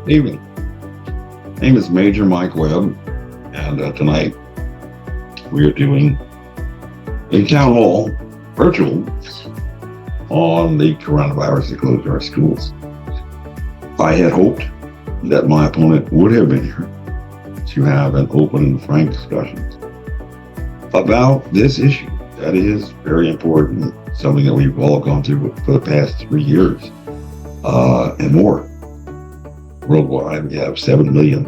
Evening. My name is Major Mike Webb, and tonight we are doing a town hall virtual on the coronavirus that closed our schools. I had hoped that my opponent would have been here to have an open and frank discussion about this issue that is very important, something that we've all gone through for the past 3 years and more. Worldwide, we have 7 million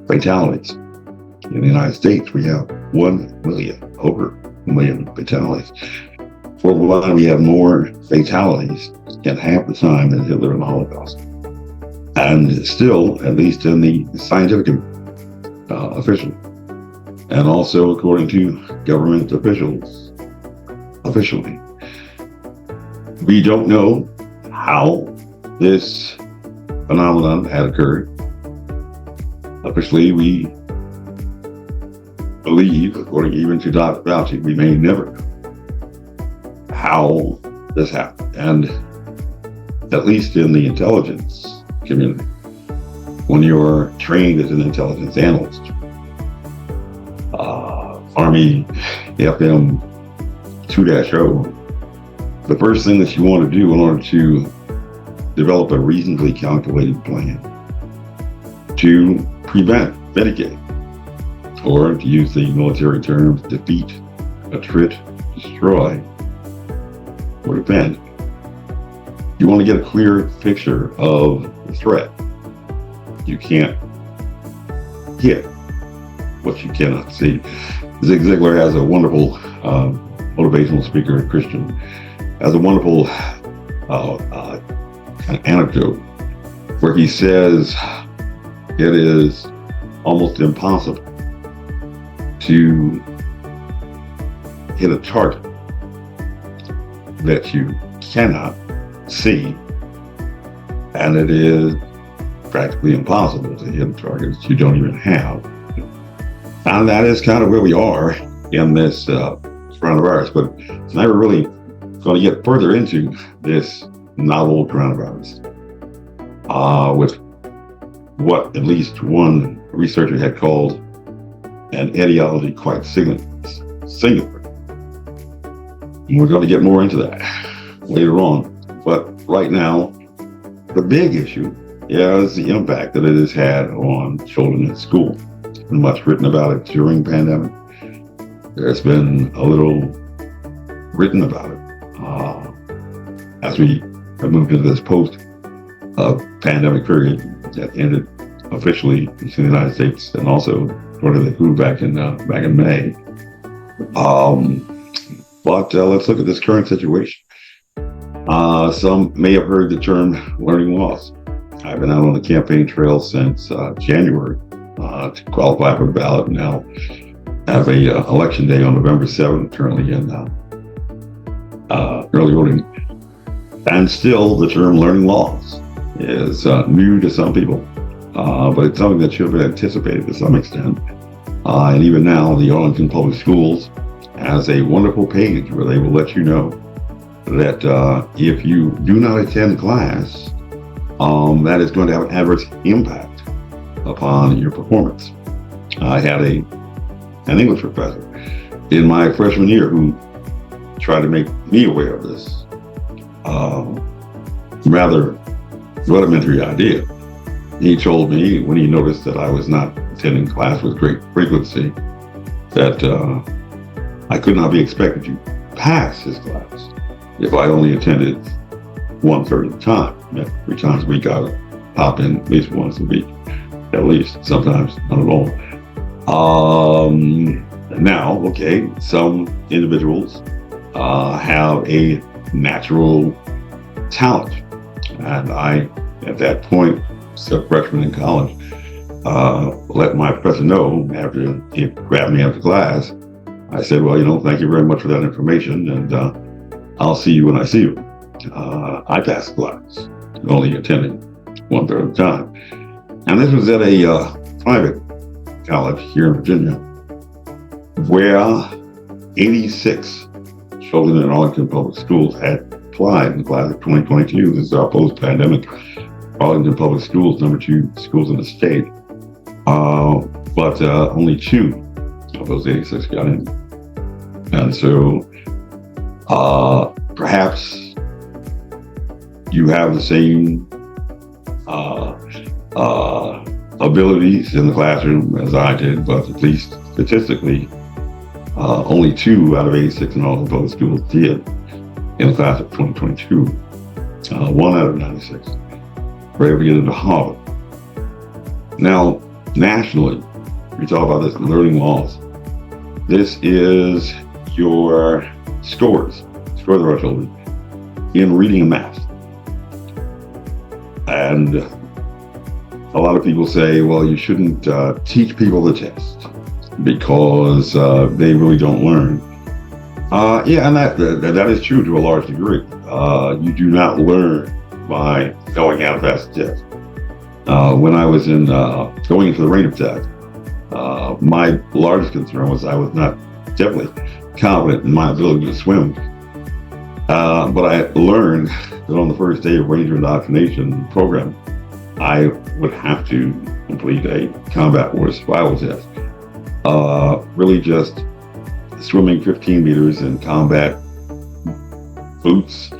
fatalities. In the United States, we have 1 million, over 1 million fatalities. Worldwide, we have more fatalities in half the time than Hitler and the Holocaust. And still, at least in the scientific official, and also according to government officials, officially, we don't know how this phenomenon had occurred. Officially, we believe, according even to Dr. Fauci, we may never know how this happened. And at least in the intelligence community, when you're trained as an intelligence analyst, Army FM 2-0, the first thing that you want to do in order to develop a reasonably calculated plan to prevent, mitigate, or to use the military terms, defeat, attrit, destroy, or defend. You want to get a clear picture of the threat. You can't hit what you cannot see. Zig Ziglar has a wonderful motivational speaker, Christian, has a wonderful anecdote where he says it is almost impossible to hit a target that you cannot see, and it is practically impossible to hit a target that you don't even have. And that is kind of where we are in this coronavirus. But tonight we're really going to get further into this novel coronavirus with what at least one researcher had called an etiology quite singular. And we're going to get more into that later on. But right now, the big issue is the impact that it has had on children at school. There's been much written about it during the pandemic. There's been a little written about it as we have moved into this post-pandemic period that ended officially in the United States and also sort of the WHO back in May. But let's look at this current situation. Some may have heard the term learning loss. I've been out on the campaign trail since January to qualify for the ballot. Now have a election day on November 7th, currently in early voting. And still the term learning loss is new to some people, but it's something that should have been anticipated to some extent. And even now, the Arlington Public Schools has a wonderful page where they will let you know that if you do not attend class, that is going to have an adverse impact upon your performance. I had an English professor in my freshman year who tried to make me aware of this rather rudimentary idea. He told me when he noticed that I was not attending class with great frequency that I could not be expected to pass his class if I only attended 1/3 of the time. 3 times a week I would pop in at least once a week, at least, sometimes not at all. Now, okay, some individuals have a natural talent. And I, at that point, still freshman in college, let my professor know after he grabbed me after class. I said, well, thank you very much for that information, and I'll see you when I see you. I passed the class, only attending 1/3 of the time. And this was at a private college here in Virginia, where 86 children in Arlington Public Schools had applied in the class of 2022. This is our post-pandemic Arlington Public Schools, number 2 schools in the state. But only 2 of those 86 got in. And so perhaps you have the same abilities in the classroom as I did, but at least statistically, only 2 out of 86 in all the public schools did in the class of 2022. 1 out of 96 were able to get into Harvard. Now, nationally, we talk about this learning loss. This is your scores of our children in reading and math. And a lot of people say, well, you shouldn't teach people the test because they really don't learn. Yeah, and that is true to a large degree. You do not learn by going out past the test. When I was going into the rain test, my largest concern was I was not definitely confident in my ability to swim. But I learned that on the first day of Ranger indoctrination program, I would have to complete a combat war survival test. Really just swimming 15 meters in combat boots,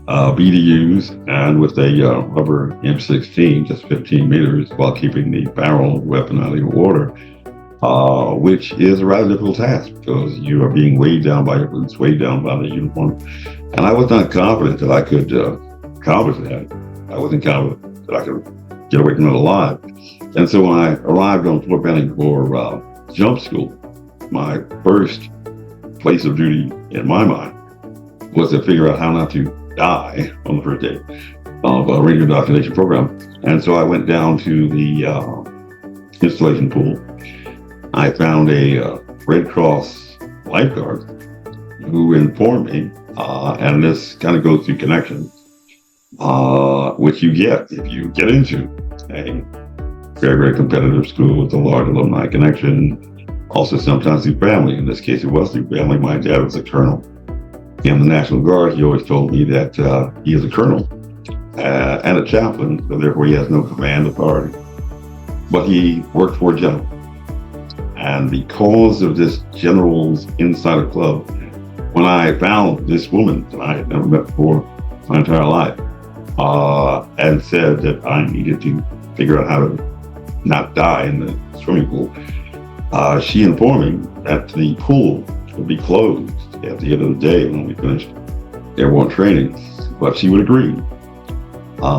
BDUs, and with a rubber M16, just 15 meters, while keeping the barrel weapon out of the water, which is a rather difficult task because you are being weighed down by your boots, weighed down by the uniform. And I was not confident that I could accomplish that. I wasn't confident that I could get away from it alive. And so when I arrived on Fort Benning for jump school, my first place of duty in my mind was to figure out how not to die on the first day of a Ranger indoctrination program. And so I went down to the installation pool. I found a Red Cross lifeguard who informed me, and this kind of goes through connection, which you get if you get into a very, very competitive school with a large alumni connection. Also, sometimes through family. In this case, it was through family. My dad was a colonel in the National Guard. He always told me that he is a colonel and a chaplain, so therefore he has no command authority. But he worked for a general. And because of this general's insider club, when I found this woman that I had never met before my entire life, and said that I needed to figure out how to not die in the swimming pool, she informed me that the pool would be closed at the end of the day when we finished airborne training, but she would agree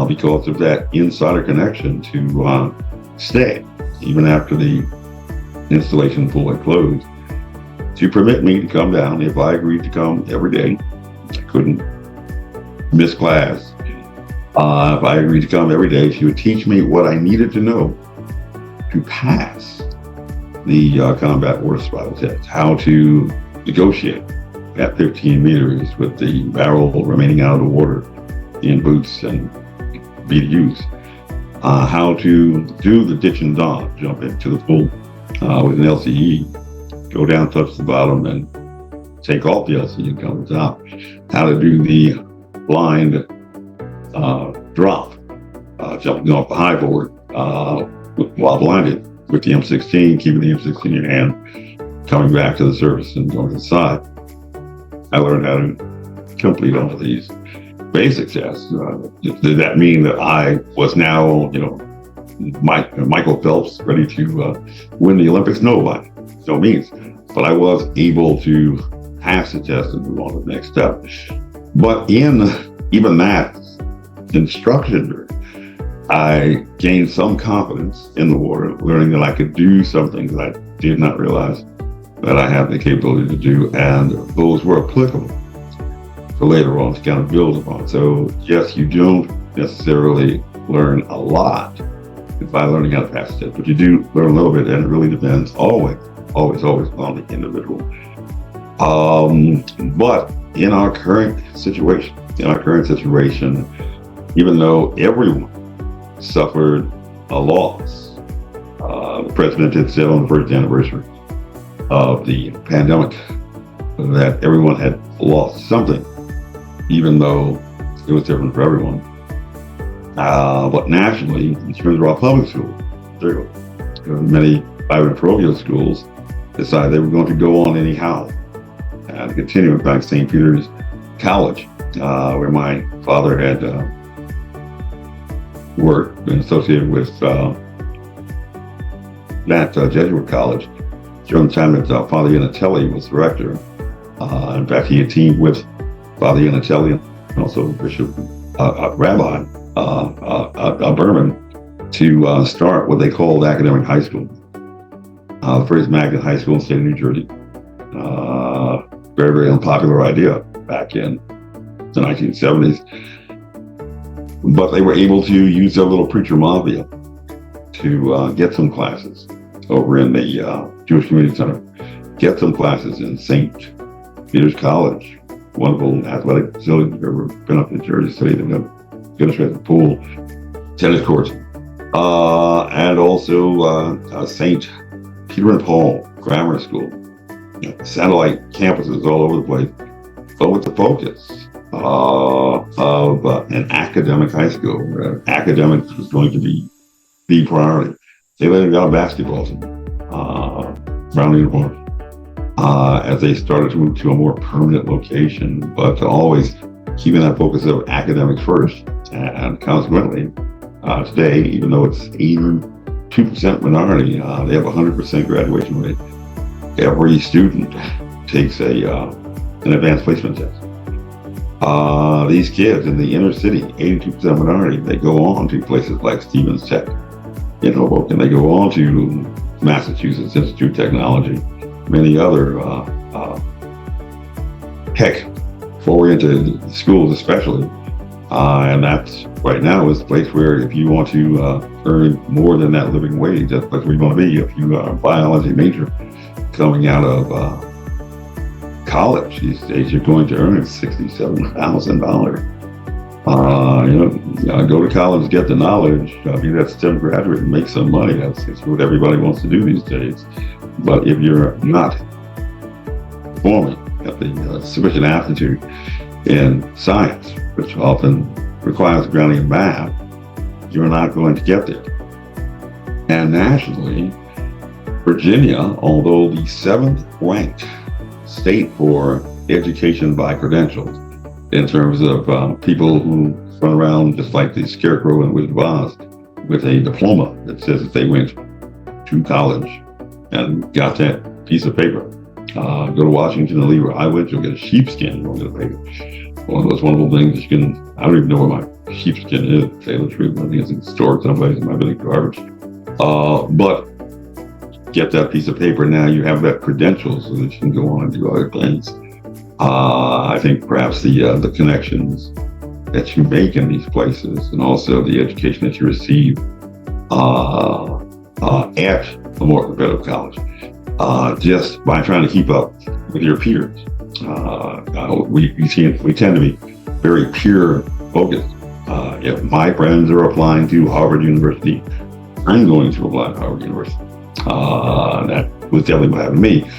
because of that insider connection to stay even after the installation pool had closed, to permit me to come down if I agreed to come every day. I couldn't miss class. If I agreed to come every day, she would teach me what I needed to know to pass the combat war survival test, how to negotiate at 15 meters with the barrel remaining out of the water in boots and BDUs, how to do the ditch and dodge, jump into the pool with an LCE, go down, touch the bottom, and take off the LCE and come to the top, how to do the blind drop, jumping off the high board while blinded with the M16, keeping the M16 in your hand, coming back to the surface and going to the side. I learned how to complete all of these basic tests. Did that mean that I was now, Michael Phelps ready to win the Olympics? No, by no means. But I was able to pass the test and move on to the next step. But in even that instruction, I gained some confidence in the water, learning that I could do something that I did not realize that I had the capability to do, and those were applicable for later on to kind of build upon. So yes, you don't necessarily learn a lot by learning how to pass the test, but you do learn a little bit, and it really depends always on the individual. But in our current situation, even though everyone suffered a loss, the president had said on the first anniversary of the pandemic that everyone had lost something, even though it was different for everyone. But nationally, in terms of our public schools, many private and parochial schools decided they were going to go on anyhow and continue. In fact, St. Peter's College, where my father had worked and associated with that Jesuit college during the time that Father Iannatelli was director. In fact, he had teamed with Father Iannatelli and also Bishop Rabbi Berman to start what they called academic high school. The first magnet high school in the state of New Jersey. Very, very unpopular idea back in the 1970s. But they were able to use their little preacher mafia to get some classes over in the Jewish Community Center, get some classes in St. Peter's College, wonderful athletic facility. If you've ever been up in Jersey City, they've got a pool, tennis courts, and also St. Peter and Paul Grammar School. Satellite campuses all over the place, but with the focus of an academic high school, where academics was going to be the priority. They later got a basketball team, brown uniforms, as they started to move to a more permanent location, but always keeping that focus of academics first. And consequently, today, even though it's 82% minority, they have a 100% graduation rate. Every student takes an advanced placement test. These kids in the inner city, 82% minority, they go on to places like Stevens Tech in Hoboken. They go on to Massachusetts Institute of Technology, many other tech-oriented schools especially. And that's right now is the place where if you want to earn more than that living wage, that's where you want to be. If you are a biology major coming out of college these days, you're going to earn $67,000. Go to college, get the knowledge, be that STEM graduate and make some money. That's what everybody wants to do these days. But if you're not performing at the sufficient aptitude in science, which often requires grounding in math, you're not going to get there. And nationally, Virginia, although the 7th ranked state for education by credentials, in terms of people who run around just like the Scarecrow in Wizard of Oz with a diploma that says that they went to college and got that piece of paper. Go to Washington and leave where I went, you'll get a sheepskin, you won't get a paper. One of those wonderful things you can, I don't even know where my sheepskin is, to tell the truth. I think it's stored someplace in my big garbage. But get that piece of paper, now you have that credential so that you can go on and do other things. I think perhaps the connections that you make in these places and also the education that you receive at a more competitive college, just by trying to keep up with your peers. We tend to be very peer focused. If my friends are applying to Harvard University, I'm going to apply to Harvard University. That was definitely what happened to me.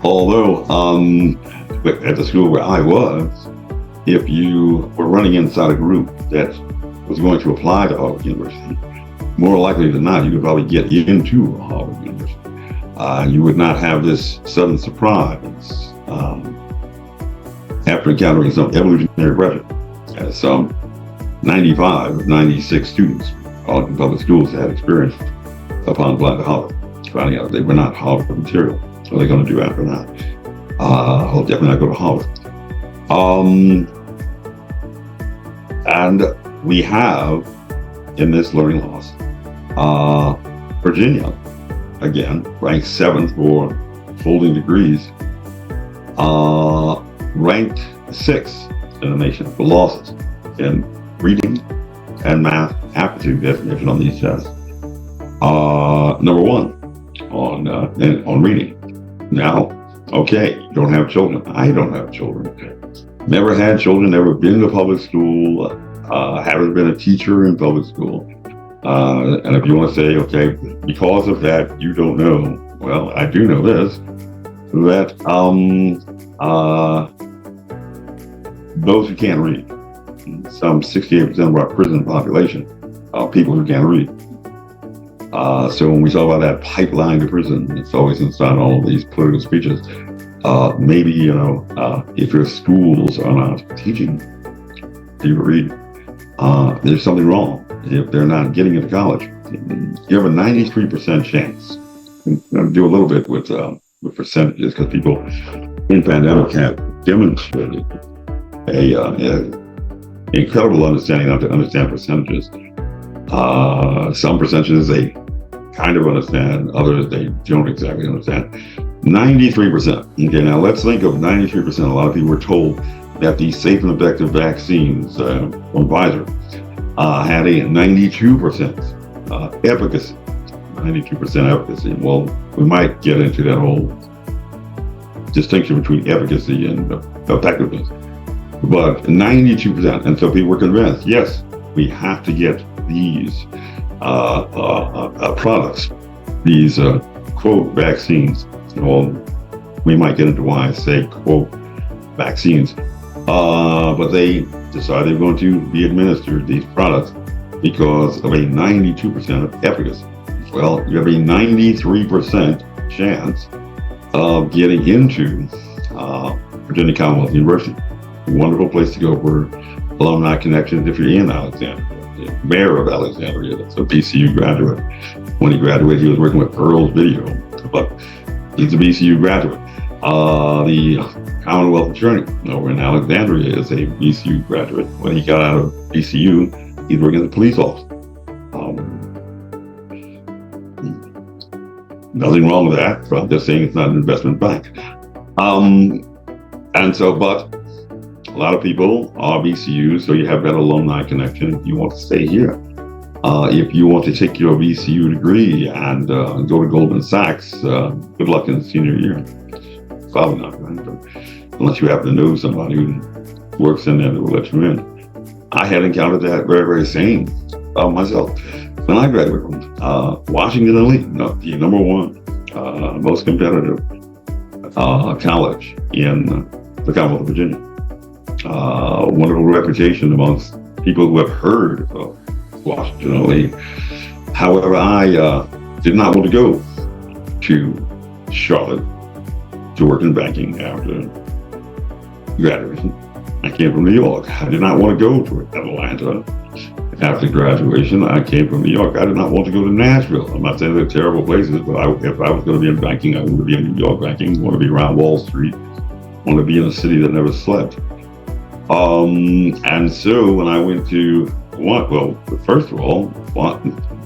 Although, at the school where I was, if you were running inside a group that was going to apply to Harvard University, more likely than not, you could probably get into Harvard University. You would not have this sudden surprise after encountering some evolutionary pressure, as some 95 of 96 students in public schools had experienced upon applying to Harvard, finding out they were not Harvard material. What are they going to do after that? I'll definitely not go to Harvard. And we have, in this learning loss, Virginia, again, ranked 7th for holding degrees, ranked 6th in the nation for losses in reading and math aptitude definition on these tests. Number 1 on reading. Now, okay, you don't have children. I don't have children. Never had children, never been to public school, haven't been a teacher in public school. And if you want to say, okay, because of that, you don't know. Well, I do know this, that those who can't read, some 68% of our prison population people who can't read. So when we talk about that pipeline to prison, it's always inside all of these political speeches. Maybe, if your schools are not teaching people to read, there's something wrong. If they're not getting into college, you have a 93% chance. I'm going to do a little bit with percentages, because people in pandemic have demonstrated a incredible understanding how to understand percentages. Some percentages they kind of understand, others they don't exactly understand. 93%. Okay, now let's think of 93%. A lot of people were told that these safe and effective vaccines from Pfizer had a 92% efficacy. 92% efficacy. Well, we might get into that whole distinction between efficacy and effectiveness. But 92%. And so people were convinced, yes, we have to get these products, these quote vaccines. Well, we might get into why I say quote vaccines, but they decided they're going to be administered, these products, because of a 92% of efficacy. Well, you have a 93% chance of getting into Virginia Commonwealth University. A wonderful place to go for alumni connections if you're in Alexandria. The mayor of Alexandria, that's a BCU graduate. When he graduated, he was working with Earl's Video, but he's a BCU graduate. The Commonwealth Attorney over in Alexandria is a BCU graduate. When he got out of BCU, he's working as a police officer. Nothing wrong with that, but I'm just saying it's not an investment bank. And so, but a lot of people are BCU, so you have that alumni connection if you want to stay here. If you want to take your BCU degree and go to Goldman Sachs, good luck in the senior year. Probably not, right? Unless you happen to know somebody who works in there that will let you in. I had encountered that very, very same myself. When I graduated from Washington Elite, the number one most competitive college in the Commonwealth of Virginia. Wonderful reputation amongst people who have heard of Washington Elite. However, I did not want to go to Charlotte to work in banking after graduation. I came from New York. I did not want to go to Atlanta after graduation. I came from New York. I did not want to go to Nashville. I'm not saying they're terrible places, but if I was going to be in banking, I wanted to be in New York banking, want to be around Wall Street, want to be in a city that never slept. And so when I went to, first of all,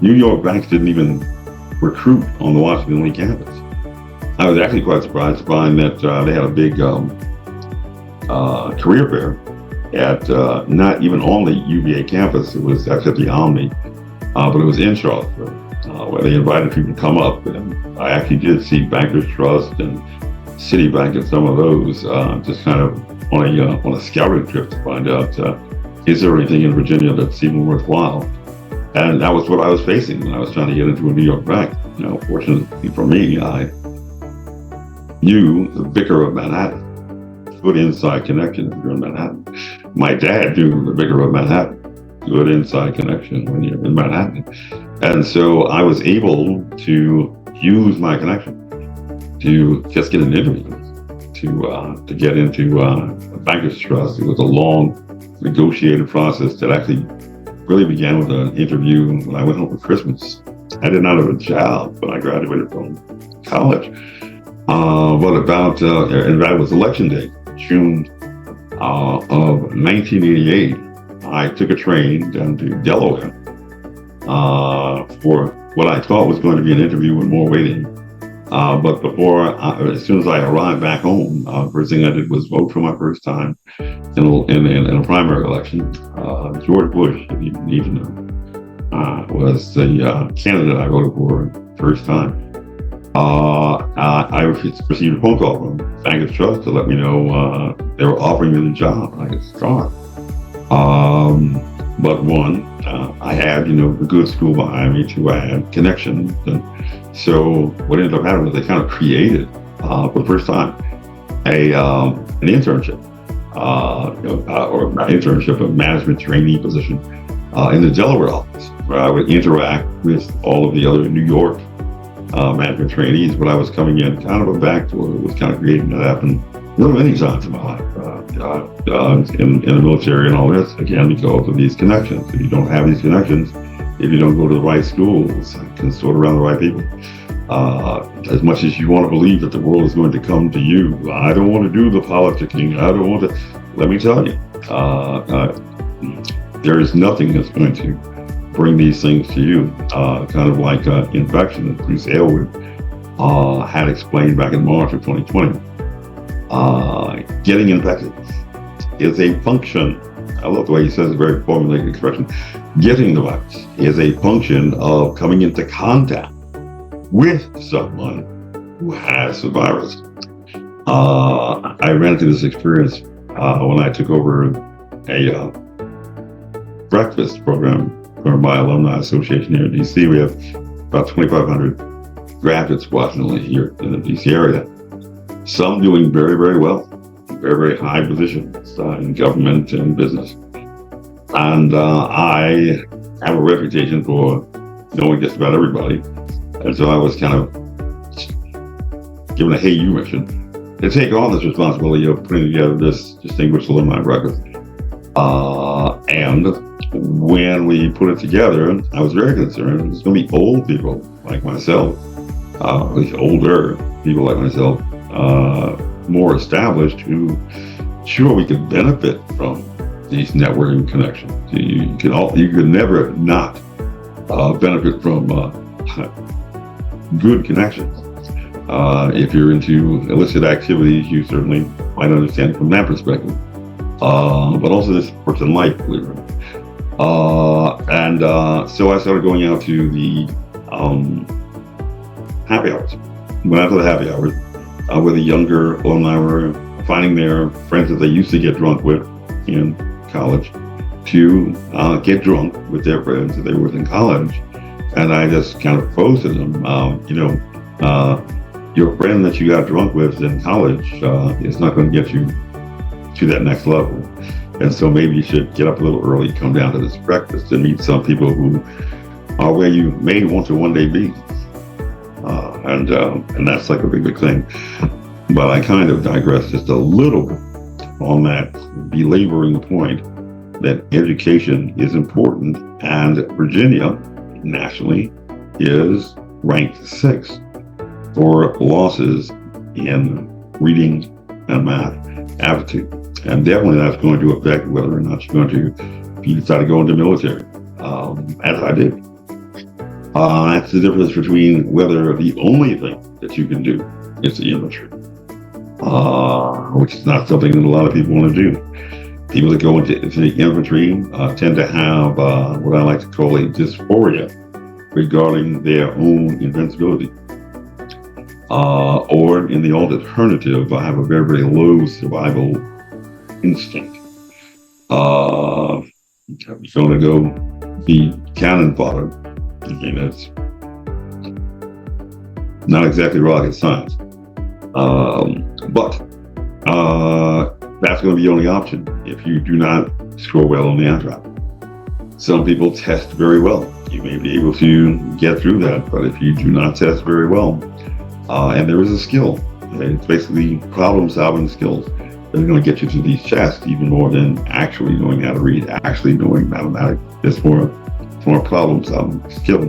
New York banks didn't even recruit on the Washington Elite campus. I was actually quite surprised to find that they had a big career fair at not even on the UVA campus. It was actually at the Omni, but it was in Charlottesville, where they invited people to come up. And I actually did see Bankers Trust and Citibank and some of those, just kind of on a scouting trip to find out, is there anything in Virginia that's even worthwhile? And that was what I was facing when I was trying to get into a New York bank. Fortunately for me, I knew the vicar of Manhattan. Good inside connection if you're in Manhattan. My dad knew the vicar of Manhattan. Good inside connection when you're in Manhattan. And so I was able to use my connection to just get an interview, to get into Bankers Trust. It was a long negotiated process that actually really began with an interview when I went home for Christmas. I did not have a job when I graduated from college. And that was election day, June of 1988. I took a train down to Delaware for what I thought was going to be an interview and more waiting. But as soon as I arrived back home, first thing I did was vote for my first time in a primary election. George Bush, if you need to know, was the candidate I voted for first time. I received a phone call from Bankers Trust to let me know they were offering me the job. I could start. But one, I had, a good school behind me. Two, I had connections. And so what ended up happening was they kind of created, for the first time, an internship, or an internship, a management trainee position in the Delaware office, where I would interact with all of the other New York management trainees, but I was coming in kind of a backdoor that was kind of creating that happen many times in my life, in the military and all this, again, because of these connections. If you don't have these connections, if you don't go to the right schools, can sort around the right people, as much as you want to believe that the world is going to come to you, I don't want to do the politicking, I don't want to, let me tell you, there is nothing that's going to bring these things to you, kind of like infection that Bruce Aylward had explained back in March of 2020. Getting infected is a function. I love the way he says a very formulated expression. Getting the virus is a function of coming into contact with someone who has the virus. I ran into this experience when I took over a breakfast program for my alumni association here in DC. We have about 2,500 graduates fortunately here in the DC area. Some doing very, very well, very, very high positions in government and business. And I have a reputation for knowing just about everybody. And so I was kind of given a hey you mission to take on this responsibility of putting together this distinguished alumni breakfast. And when we put it together, I was very concerned it was going to be old people like myself, at least older people like myself, more established, who sure we could benefit from these networking connections. You could never not benefit from good connections. If you're into illicit activities, you certainly might understand it from that perspective. But also this person life, believe it or not. So I started going out to the happy hours. Went out to the happy hours where the younger alumni were finding their friends that they used to get drunk with in college to get drunk with their friends that they were in college. And I just kind of posed to them, your friend that you got drunk with in college is not going to get you to that next level. And so maybe you should get up a little early, come down to this breakfast and meet some people who are where you may want to one day be. And that's like a big, big thing. But I kind of digress just a little bit on that belaboring point that education is important, and Virginia nationally is ranked 6th for losses in reading and math aptitude. And definitely that's going to affect whether or not you're going to, if you decide to go into the military, as I did. That's the difference between whether the only thing that you can do is the infantry, which is not something that a lot of people want to do. People that go into the infantry tend to have what I like to call a dysphoria regarding their own invincibility. Or in the alternative, I have a very, very low survival instinct. I'm going to go be cannon fodder. I mean, it's not exactly rocket science. But that's going to be the only option if you do not score well on the ANTRAP. Some people test very well. You may be able to get through that, but if you do not test very well, and there is a skill, it's basically problem-solving skills that are going to get you to these tests even more than actually knowing how to read, actually knowing mathematics. It's more problem-solving skill.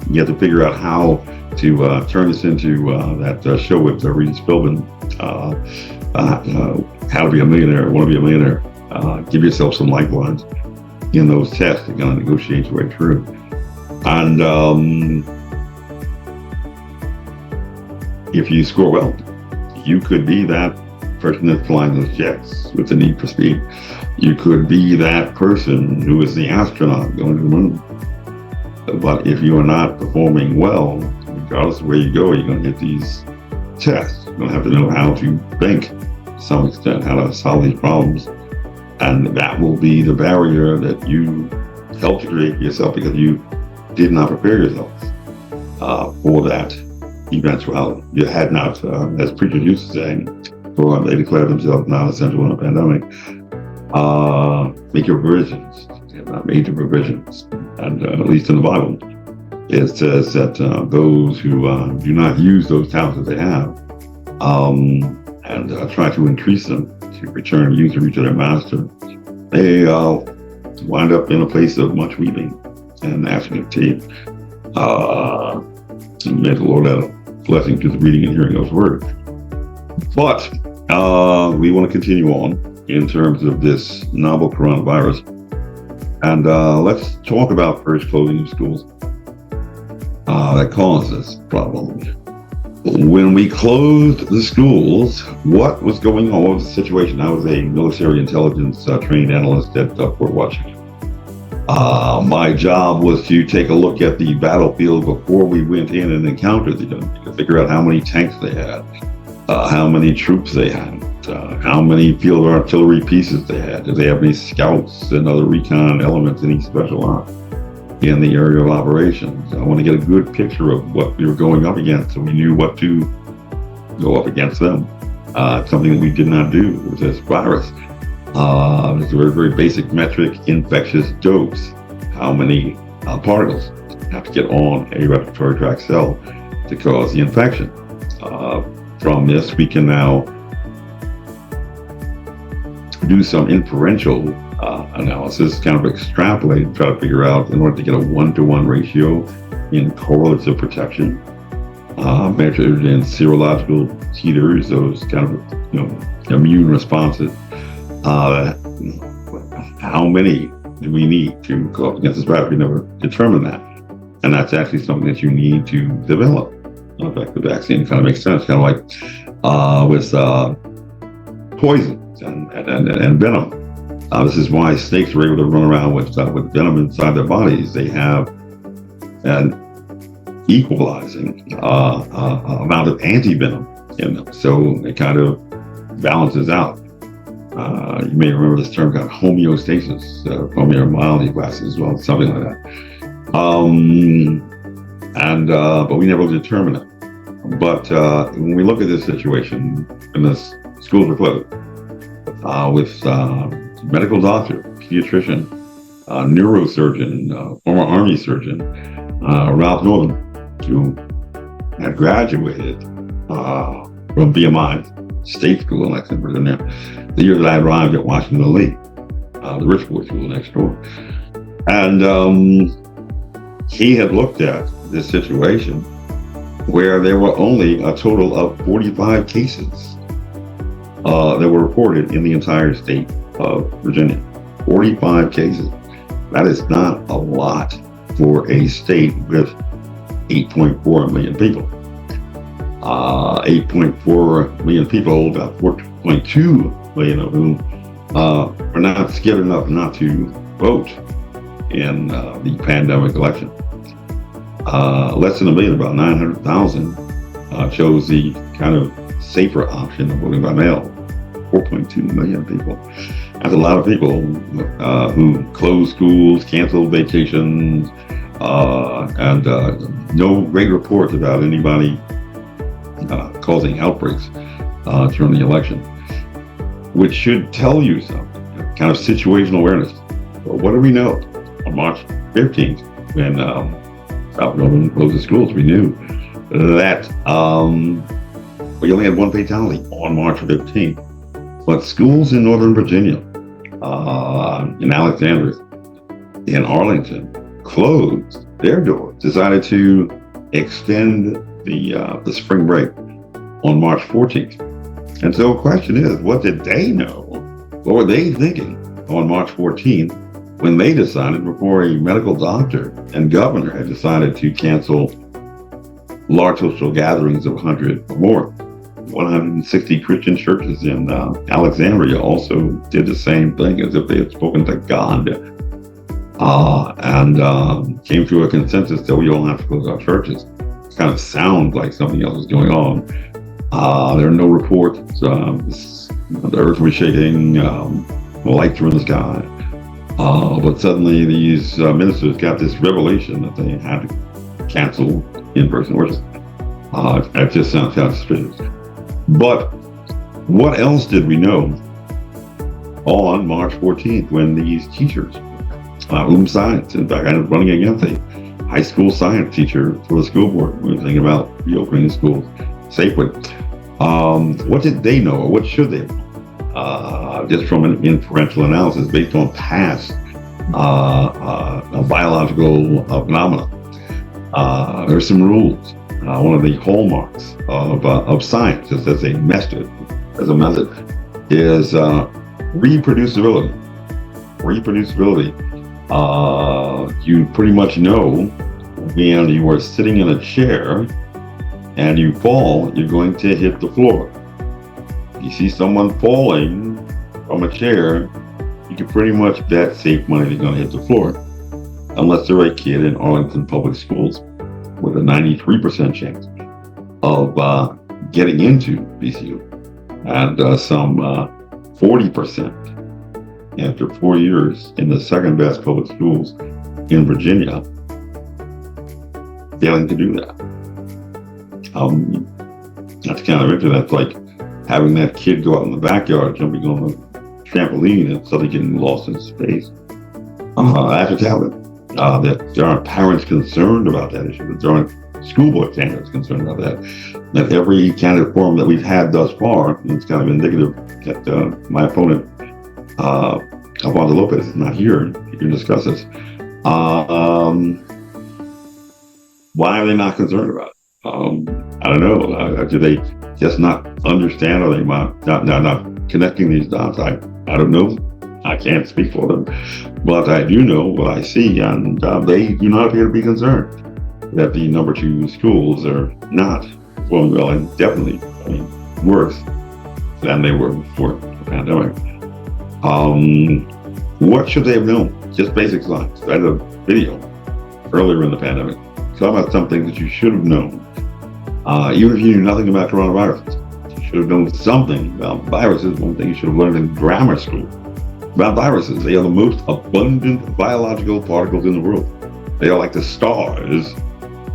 You have to figure out how to turn this into that show with Reed Spillman, How to Be a Millionaire, Want to Be a Millionaire. Give yourself some lifelines in those tests. You're going to negotiate your way through. And if you score well, you could be that person that's flying those jets with the need for speed. You could be that person who is the astronaut going to the moon. But if you are not performing well, regardless of where you go, you're going to get these tests. You're going to have to know how to think to some extent, how to solve these problems. And that will be the barrier that you helped to create for yourself because you did not prepare yourself for that eventuality. You had not, as preachers used to say, or they declared themselves non-essential in a pandemic, make your provisions, major provisions. And at least in the Bible, it says that those who do not use those talents that they have and try to increase them to return usury to their master, they wind up in a place of much weeping and gnashing of teeth. May the Lord add a blessing to the reading and hearing of His word. But we want to continue on in terms of this novel coronavirus. And let's talk about first closing of schools that caused this problem. When we closed the schools, what was going on? What was the situation? I was a military intelligence trained analyst at Fort Washington. My job was to take a look at the battlefield before we went in and encountered the enemy, to figure out how many tanks they had, how many troops they had, how many field artillery pieces they had. Did they have any scouts and other recon elements, any special ops in the area of operations? I want to get a good picture of what we were going up against, so we knew what to go up against them. Something that we did not do with this virus. It's a very, very basic metric: infectious dose. How many particles have to get on a respiratory tract cell to cause the infection? From this, we can now do some inferential analysis, kind of extrapolate and try to figure out, in order to get a 1-to-1 ratio in correlates protection, measured in serological titers, those kind of immune responses. How many do we need to go up against this virus? We never determined that, and that's actually something that you need to develop. In fact, the vaccine kind of makes sense, kind of like with poisons and venom. This is why snakes are able to run around with venom inside their bodies. They have an equalizing amount of anti-venom in them, so it kind of balances out. You may remember this term called homeostasis, homeomyality classes as well, something like that. But we never determined it. But when we look at this situation, and the schools were closed, with medical doctor, pediatrician, neurosurgeon, former Army surgeon, Ralph Northam, who had graduated from BMI State School in Alexandria, the year that I arrived at Washington Lee, the rich boy school next door. And he had looked at this situation where there were only a total of 45 cases that were reported in the entire state of Virginia. 45 cases. That is not a lot for a state with 8.4 million people. 8.4 million people, about 4.2 million of whom are not scared enough not to vote in the pandemic election. Less than a million, about 900,000, chose the kind of safer option of voting by mail. 4.2 million people. That's a lot of people who closed schools, canceled vacations, and no great reports about anybody causing outbreaks during the election, which should tell you something, kind of situational awareness. Well, what do we know? On March 15th, when Ralph Northam closed the schools, we knew that we only had one fatality on March 15th. But schools in Northern Virginia, in Alexandria, in Arlington, closed their doors, decided to extend the spring break on March 14th. And so the question is, what did they know? What were they thinking on March 14th when they decided, before a medical doctor and governor had decided to cancel large social gatherings of 100 or more? 160 Christian churches in Alexandria also did the same thing, as if they had spoken to God, and came to a consensus that we all have to close our churches. It kind of sounds like something else is going on. There are no reports. The earth was shaking, the lights were in the sky. But suddenly these ministers got this revelation that they had to cancel in-person worship. It just sounds kind of suspicious. But what else did we know on March 14th when these teachers Science. In fact, I ended up running against a high school science teacher for the school board. We were thinking about reopening the schools safely. What did they know, or what should they know? Just from an inferential analysis based on past biological phenomena. There's some rules. One of the hallmarks of science, just as a method, is reproducibility. You pretty much know when you are sitting in a chair and you fall, you're going to hit the floor. You see someone falling from a chair, you can pretty much bet safe money they're going to hit the floor, unless they're a kid in Arlington Public Schools with a 93% chance of getting into VCU, and some 40% after 4 years in the second best public schools in Virginia, failing to do that. That's kind of interesting. That's like having that kid go out in the backyard, jumping on the trampoline and suddenly getting lost in space. That's what's happening. That there aren't parents concerned about that issue, that there aren't school board candidates concerned about that. That every candidate forum that we've had thus far, and it's kind of indicative that my opponent, Alfonso Lopez, is not here. He can discuss this. Why are they not concerned about it? I don't know. Do they just not understand? Are they not connecting these dots? I don't know. I can't speak for them, but I do know what I see, and they do not appear to be concerned that the number 2 schools are not performing well, and definitely, worse than they were before the pandemic. What should they have known? Just basic science. I had a video earlier in the pandemic talking about something that you should have known. Even if you knew nothing about coronaviruses, you should have known something about viruses. One thing you should have learned in grammar school about viruses. They are the most abundant biological particles in the world. They are like the stars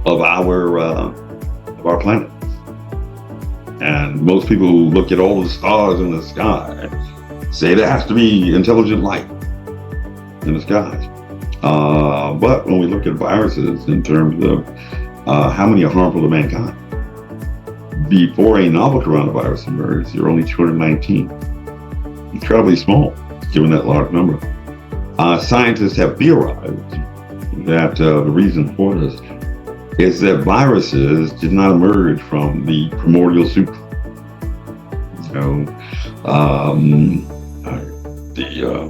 of our planet. And most people who look at all the stars in the sky say there has to be intelligent life in the skies. But when we look at viruses in terms of how many are harmful to mankind, before a novel coronavirus emerged, there were only 219. Incredibly small, given that large number. Scientists have theorized that the reason for this is that viruses did not emerge from the primordial soup. The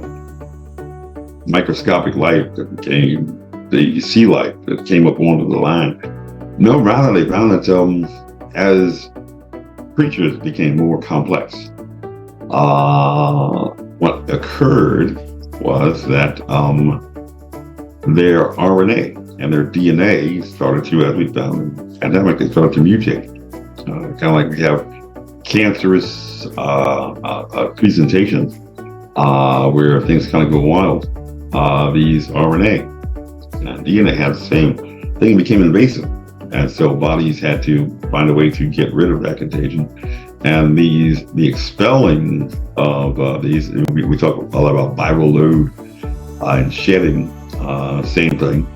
microscopic life that became the sea life that came up onto the line. No, rather they found that as creatures became more complex, what occurred was that their RNA and their DNA started to, as we found in the pandemic, they started to mutate. Kind of like we have cancerous presentations where things kind of go wild. These RNA and DNA had the same thing, became invasive. And so bodies had to find a way to get rid of that contagion. And the expelling of these, we talk a lot about viral load and shedding, same thing.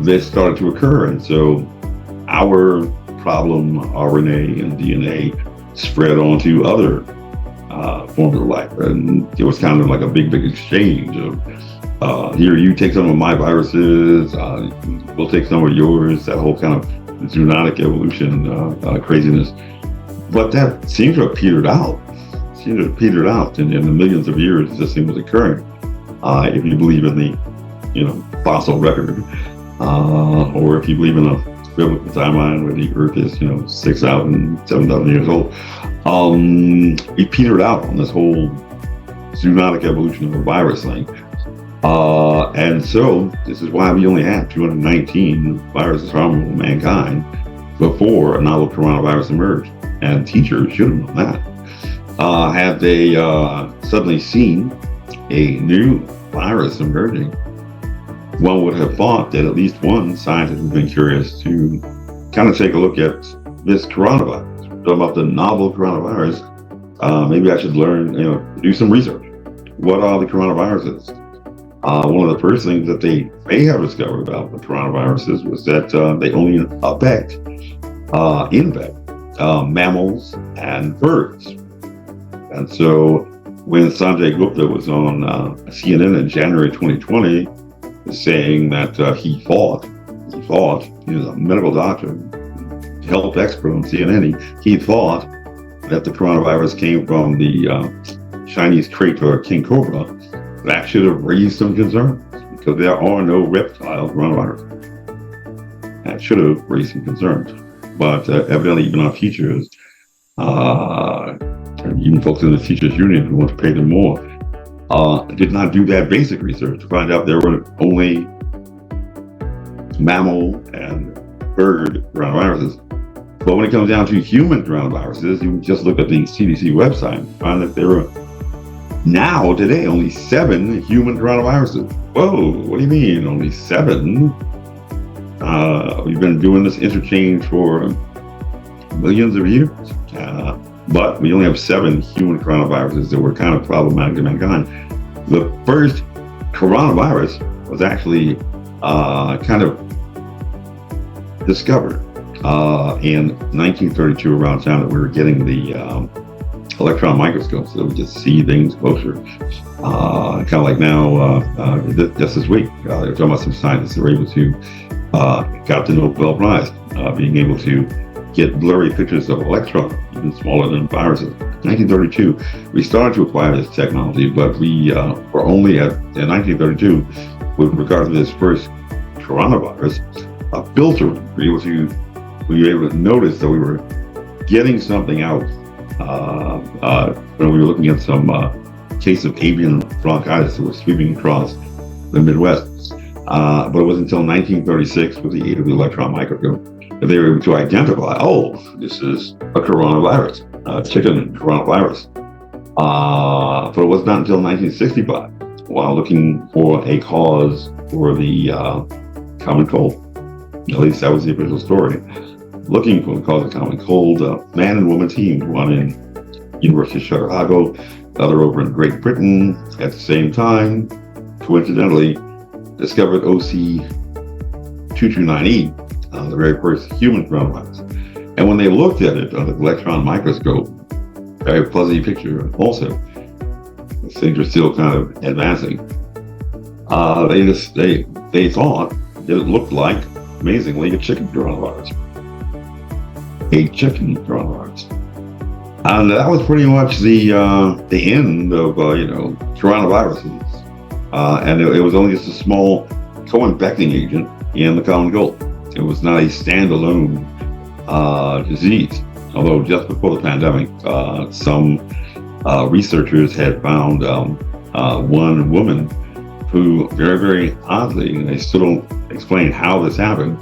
This started to occur. And so our problem RNA and DNA spread onto other forms of life. And it was kind of like a big exchange of, here, you take some of my viruses, we'll take some of yours, that whole kind of zoonotic evolution craziness. But that seems to have petered out. In the millions of years this thing was occurring. If you believe in the, fossil record, or if you believe in a biblical timeline where the Earth is, 6,000, 7,000 years old, we petered out on this whole zoonotic evolution of a virus thing. And so this is why we only had 219 viruses harmful to mankind before a novel coronavirus emerged. And teachers should have known that. Had they suddenly seen a new virus emerging, one would have thought that at least one scientist would have been curious to kind of take a look at this coronavirus. Talking about the novel coronavirus, maybe I should learn, do some research. What are the coronaviruses? One of the first things that they may have discovered about the coronaviruses was that they only infect mammals and birds. And so when Sanjay Gupta was on CNN in January 2020, saying that he thought, he was a medical doctor, health expert on CNN, he thought that the coronavirus came from the Chinese traitor King Cobra, that should have raised some concerns because there are no reptile coronaviruses. That should have raised some concerns. But evidently, even our teachers, and even folks in the teachers union who want to pay them more, did not do that basic research to find out there were only mammal and bird coronaviruses. But when it comes down to human coronaviruses, you just look at the CDC website and find that there are now, today, only 7 human coronaviruses. Whoa, what do you mean, only 7? We've been doing this interchange for millions of years, but we only have 7 human coronaviruses that were kind of problematic to mankind. The first coronavirus was actually kind of discovered in 1932, around the time that we were getting the electron microscope, so we just see things closer. Kind of like now, just this week, they're talking about some scientists that were able to got the Nobel Prize, being able to get blurry pictures of electrons, even smaller than viruses. 1932, we started to acquire this technology, but we were only in 1932, with regard to this first coronavirus, a filter. We were able to notice that we were getting something out when we were looking at some case of avian bronchitis that was sweeping across the Midwest. But it wasn't until 1936, with the aid of the electron microscope, that they were able to identify, oh, this is a coronavirus, chicken coronavirus. But it was not until 1965, while looking for a cause for the common cold. At least that was the official story. Looking for the cause of common cold, man and woman team, one in University of Chicago, the other over in Great Britain, at the same time, coincidentally, discovered OC229E, the very first human coronavirus. And when they looked at it under the electron microscope, very fuzzy picture also, things are still kind of advancing. They thought that it looked like, amazingly, a chicken coronavirus. A chicken coronavirus. And that was pretty much the end of coronaviruses. And it was only just a small co-infecting agent in the common cold. It was not a standalone disease. Although just before the pandemic, some researchers had found one woman who, very, very oddly, and they still don't explain how this happened,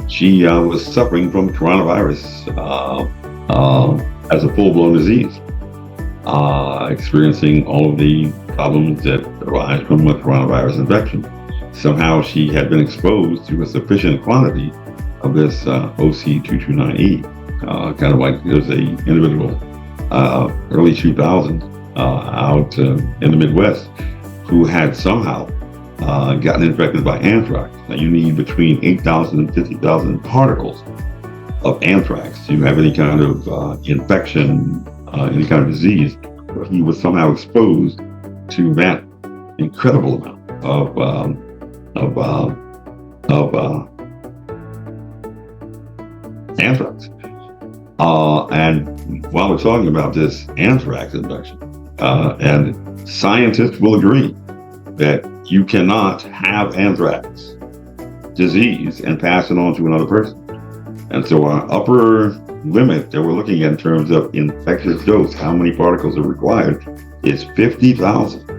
she was suffering from coronavirus as a full-blown disease, experiencing all of the problems that arise from a coronavirus infection. Somehow she had been exposed to a sufficient quantity of this OC229E, kind of like there's a individual early 2000s out in the Midwest who had somehow gotten infected by anthrax. Now you need between 8,000 and 50,000 particles of anthrax to have any kind of infection, any kind of disease. But he was somehow exposed to that incredible amount of anthrax. And while we're talking about this anthrax infection, and scientists will agree that you cannot have anthrax disease and pass it on to another person. And so our upper limit that we're looking at in terms of infectious dose, how many particles are required, is 50,000.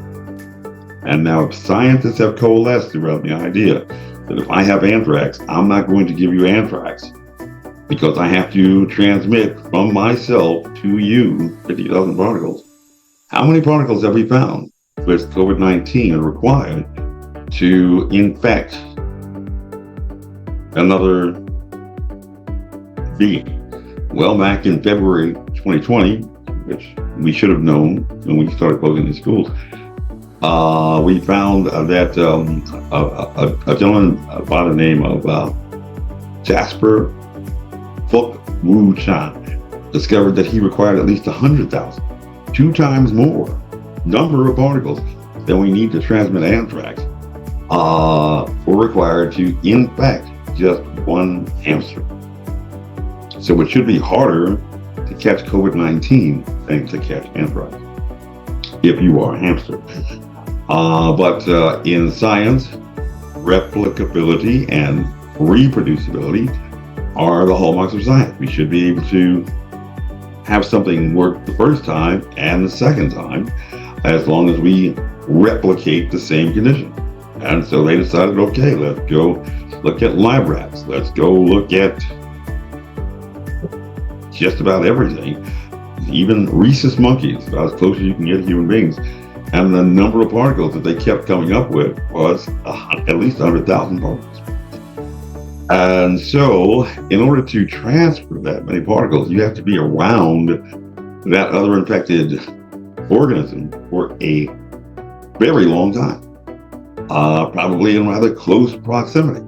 And now scientists have coalesced around the idea that if I have anthrax, I'm not going to give you anthrax because I have to transmit from myself to you 50,000 particles. How many particles have we found with COVID-19 are required to infect another being? Well, back in February 2020, which we should have known when we started closing the schools, We found that a gentleman by the name of Jasper Fook Woo Chan discovered that he required at least 100,000, 2 times more number of particles than we need to transmit anthrax, were required to infect just one hamster. So it should be harder to catch COVID-19 than to catch anthrax if you are a hamster. But in science, replicability and reproducibility are the hallmarks of science. We should be able to have something work the first time and the second time, as long as we replicate the same condition. And so they decided, okay, let's go look at live rats. Let's go look at just about everything, even rhesus monkeys, about as close as you can get to human beings. And the number of particles that they kept coming up with was at least 100,000 particles. And so in order to transfer that many particles, you have to be around that other infected organism for a very long time, probably in rather close proximity.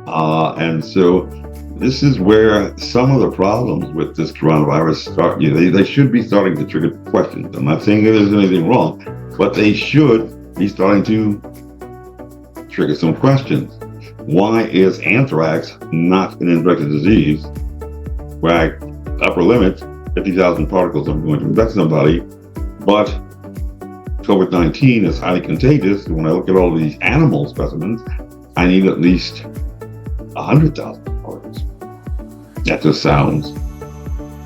And so this is where some of the problems with this coronavirus start. They should be starting to trigger questions. I'm not saying that there's anything wrong, but they should be starting to trigger some questions. Why is anthrax not an infectious disease? Where upper limit, 50,000 particles are going to infect somebody, but COVID-19 is highly contagious. When I look at all of these animal specimens, I need at least 100,000 particles. That just sounds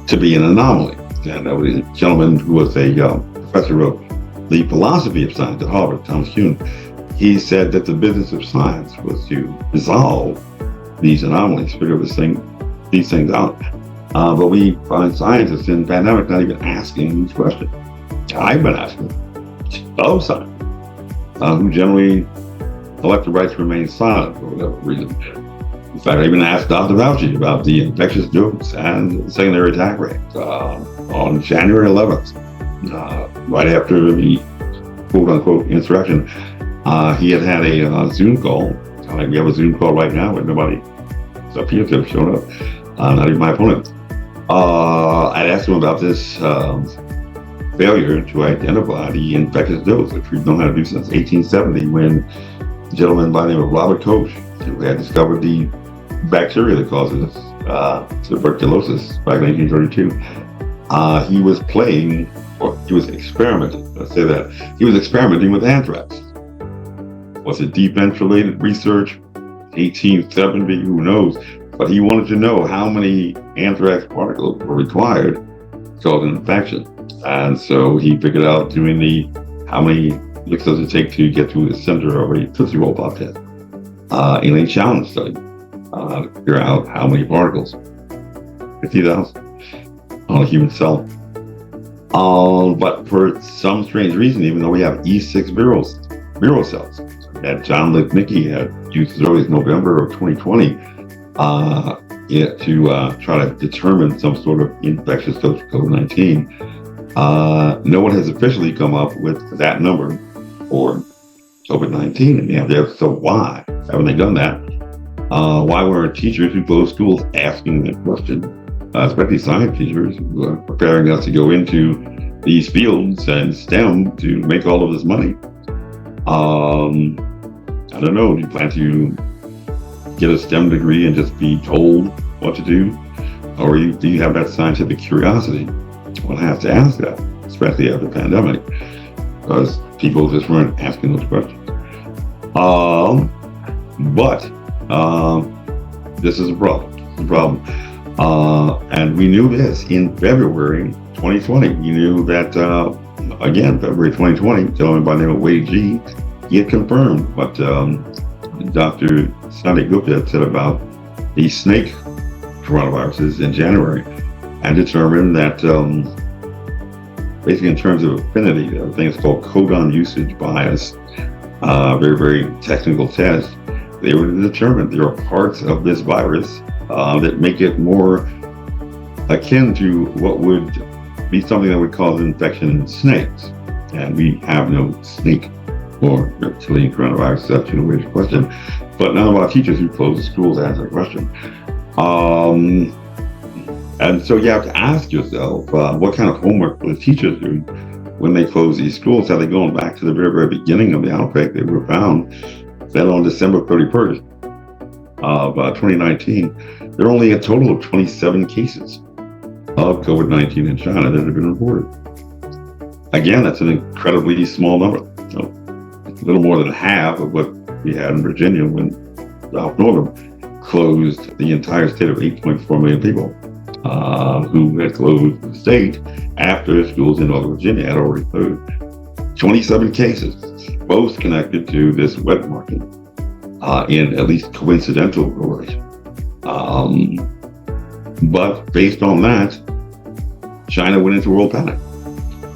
to be an anomaly. And there was a gentleman who was a professor of the philosophy of science at Harvard, Thomas Kuhn. He said that the business of science was to resolve these anomalies, figure these things out. But we find scientists in pandemic not even asking these questions. I've been asking of science, who generally elect the right to remain silent for whatever reason. In fact, I even asked Dr. Fauci about the infectious dose and secondary attack rate on January 11th, right after the quote-unquote insurrection. He had a Zoom call. Like we have a Zoom call right now with nobody appears to have shown up, not even my opponent. I'd asked him about this failure to identify the infectious dose, which we've known how to do since 1870, when a gentleman by the name of Robert Koch, who had discovered the bacteria that causes tuberculosis back in 1832, he was experimenting. Let's say that he was experimenting with anthrax. Was it defense-related research? 1870, who knows? But he wanted to know how many anthrax particles were required to cause an infection. And so he figured out doing how many licks does it take to get to the center of a Tootsie Roll Pop test in a challenge study to figure out how many particles. 50,000 on a human cell. But for some strange reason, even though we have E6 viral cells that John Lipnicki had used as early as November of 2020 to try to determine some sort of infectious dose of COVID-19, no one has officially come up with that number for COVID-19. And so why haven't they done that? Why weren't teachers who closed schools asking that question, especially science teachers who are preparing us to go into these fields and STEM to make all of this money? I don't know, do you plan to get a STEM degree and just be told what to do? Or do you have that scientific curiosity? Well, I have to ask that, especially after the pandemic, because people just weren't asking those questions. But this is a problem. And we knew this in February 2020. We knew that, again, February 2020, a gentleman by the name of Wade G, he had confirmed what Dr. Sandy Gupta had said about the snake coronaviruses in January, and determined that basically in terms of affinity, the thing is called codon usage bias, very, very technical test. They were determined there are parts of this virus that make it more akin to what would be something that would cause infection in snakes. And we have no snake or reptilian coronavirus. That's a weird question. But none of our teachers who close the schools answer the question. And so you have to ask yourself, what kind of homework will the teachers do when they close these schools? Are they going back to the very, very beginning of the outbreak? They were found that on December 31st of 2019, there are only a total of 27 cases of COVID-19 in China that have been reported. Again, that's an incredibly small number. So a little more than half of what we had in Virginia when Ralph Northam closed the entire state of 8.4 million people who had closed the state after schools in Northern Virginia had already closed. 27 cases, both connected to this wet market in at least coincidental correlation. But based on that, China went into world panic.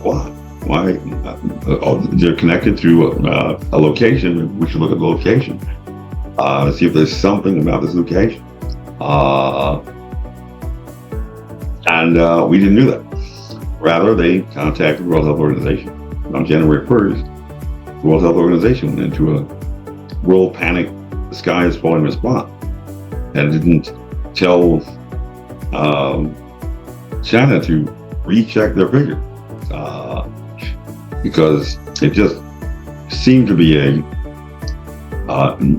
Why? They're connected through a location. We should look at the location to see if there's something about this location. And we didn't do that. Rather, they contacted the World Health Organization. On January 1st, the World Health Organization went into a world panic, the sky is falling response, and didn't tell China to recheck their figure because it just seemed to be a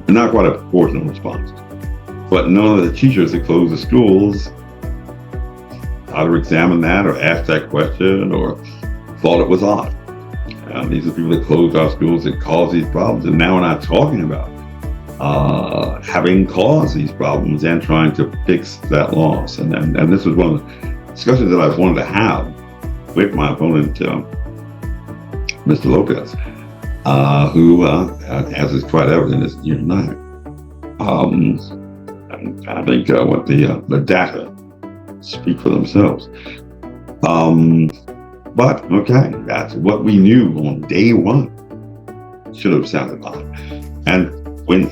not quite a proportional response. But none of the teachers that closed the schools either examined that or asked that question or thought it was odd. These are people that closed our schools that caused these problems, and now we're not talking about having caused these problems and trying to fix that loss. And this was one of the discussions that I wanted to have with my opponent, Mr. Lopez, who, as is quite evident, is tonight. I think what the data speak for themselves. But okay, that's what we knew on day one. Should have sounded odd. And when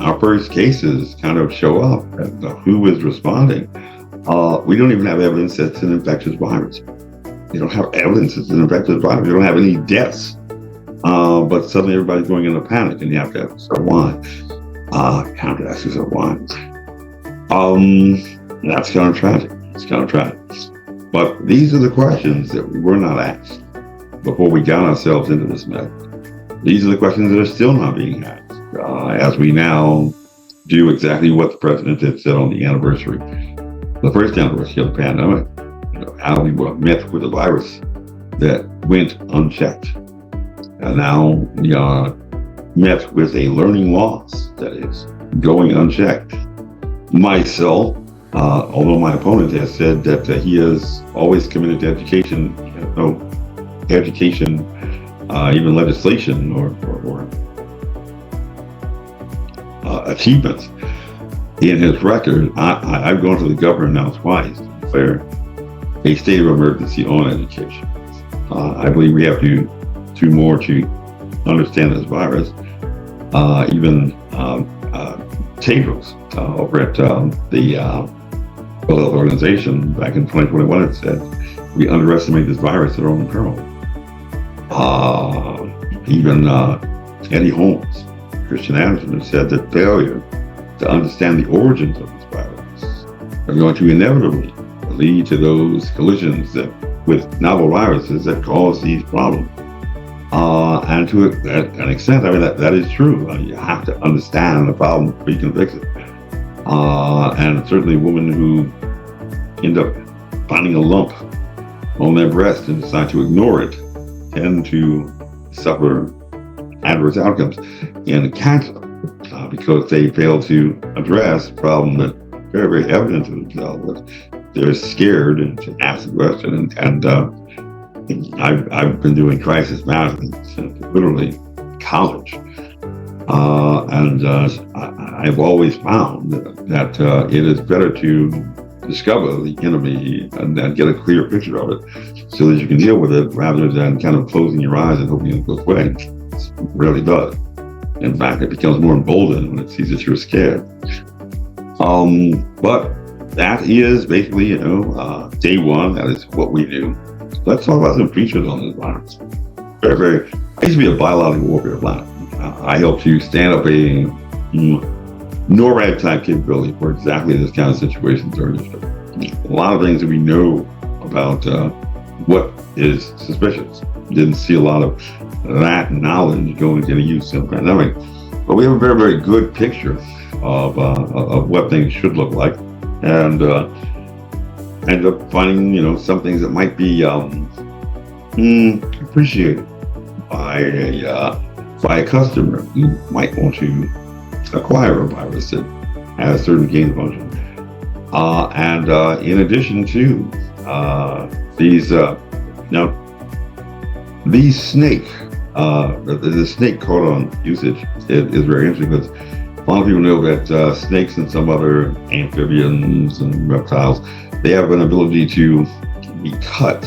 our first cases kind of show up and who is responding, we don't even have evidence that it's an infectious virus. You don't have evidence it's an infectious virus. You don't have any deaths. But suddenly everybody's going into panic, and you have to ask yourself why. Have to ask yourself why. That's kind of tragic. It's kind of tragic. But these are the questions that we were not asked before we got ourselves into this mess. These are the questions that are still not being asked as we now do exactly what the president had said on the anniversary, the first anniversary of the pandemic, how we were met with a virus that went unchecked. And now we are met with a learning loss that is going unchecked. Myself, although my opponent has said that he is always committed to education, even legislation or achievements in his record, I've gone to the governor now twice to declare a state of emergency on education. I believe we have to do more to understand this virus. Even Tedros over at the World Health Organization back in 2021 had said, we underestimate this virus at our own peril. Even Eddie Holmes, Christian Anderson, has said that failure to understand the origins of this virus are going to inevitably lead to those collisions that with novel viruses that cause these problems. And to an extent, I mean, that is true. You have to understand the problem before you can fix it. And certainly women who end up finding a lump on their breast and decide to ignore it tend to suffer adverse outcomes in cancer because they fail to address a problem that very, very evident to themselves. But they're scared to ask the question. And I've been doing crisis management since literally college. And I've always found that it is better to discover the enemy and get a clear picture of it so that you can deal with it rather than kind of closing your eyes and hoping it goes away. It really does. In fact, it becomes more emboldened when it sees that you're scared. But that is basically, day one. That is what we do. Let's talk about some features on this virus. Very, very I used to be a biological warfare pilot. I helped to stand up a NORAD type capability for exactly this kind of situation during this trip. A lot of things that we know about what is suspicious. Didn't see a lot of that knowledge going into use in the pandemic, but we have a very, very good picture of what things should look like, and end up finding some things that might be appreciated by a customer who might want to acquire a virus that has certain gain of function. And in addition to these snake, the snake caught-on usage is very interesting, because a lot of people know that snakes and some other amphibians and reptiles, they have an ability to be cut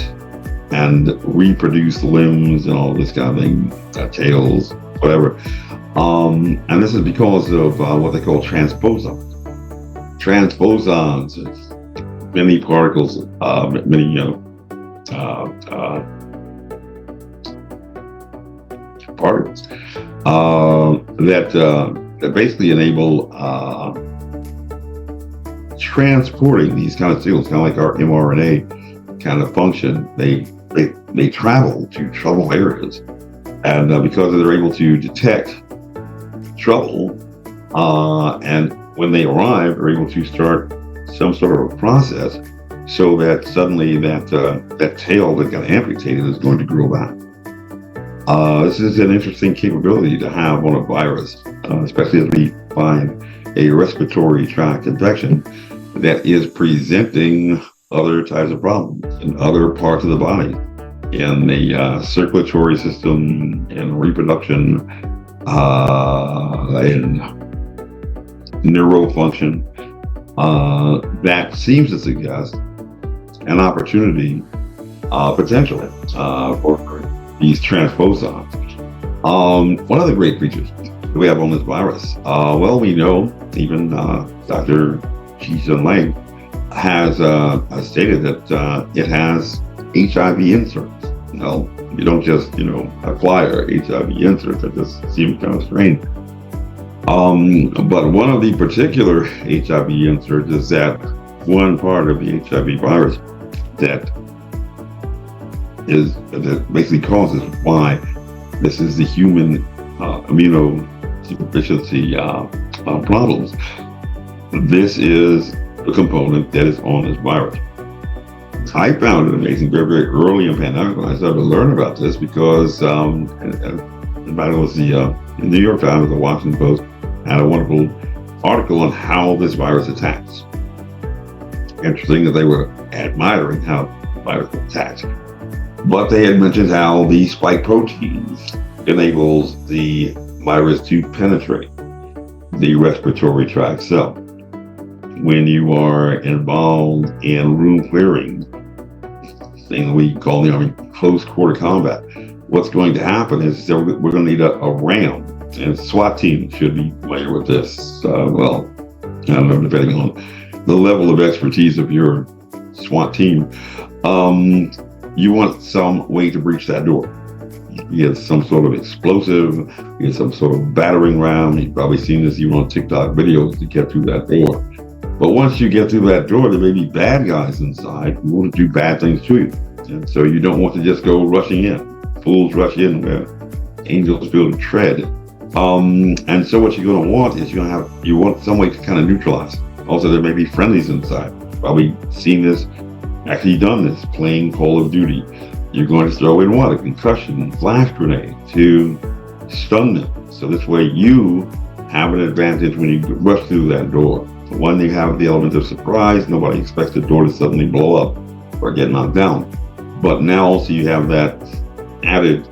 and reproduce limbs and all this kind of thing, tails, whatever. And this is because of what they call transposons. Transposons is many particles, particles that basically enable transporting these kind of signals, kind of like our mRNA kind of function. They travel to trouble areas, and because they're able to detect trouble, and when they arrive, are able to start some sort of a process, so that suddenly that tail that got amputated is going to grow back. This is an interesting capability to have on a virus, especially as we find a respiratory tract infection that is presenting other types of problems in other parts of the body, in the circulatory system, in reproduction, in neural function. That seems to suggest an opportunity, potentially, for these transposons. One of the great features that we have on this virus, well, we know even Dr. Chi-Sun Lei has stated that it has HIV inserts. You don't just acquire HIV inserts. That just seems kind of strange. But one of the particular HIV inserts is that one part of the HIV virus that basically causes why this is the human immunodeficiency problems. This is the component that is on this virus. I found it amazing very, very early in the pandemic when I started to learn about this, because it was the New York Times, the Washington Post had a wonderful article on how this virus attacks. Interesting that they were admiring how the virus attacks. But they had mentioned how the spike proteins enables the virus to penetrate the respiratory tract cell. When you are involved in room clearing, thing we call close quarter combat, what's going to happen is that we're going to need a RAM, and SWAT team should be familiar with this. Well, I don't know, depending on the level of expertise of your SWAT team. You want some way to breach that door. You get some sort of explosive, you get some sort of battering ram. You've probably seen this even on TikTok videos to get through that door. But once you get through that door, there may be bad guys inside who want to do bad things to you. And so you don't want to just go rushing in. Fools rush in where angels feel to tread. And so what you're going to want is you want some way to kind of neutralize. Also, there may be friendlies inside. Probably seen this, actually done this, playing Call of Duty. You're going to throw in what? A concussion flash grenade to stun them. So this way you have an advantage when you rush through that door. One, you have the element of surprise. Nobody expects the door to suddenly blow up or get knocked down. But now also you have that added,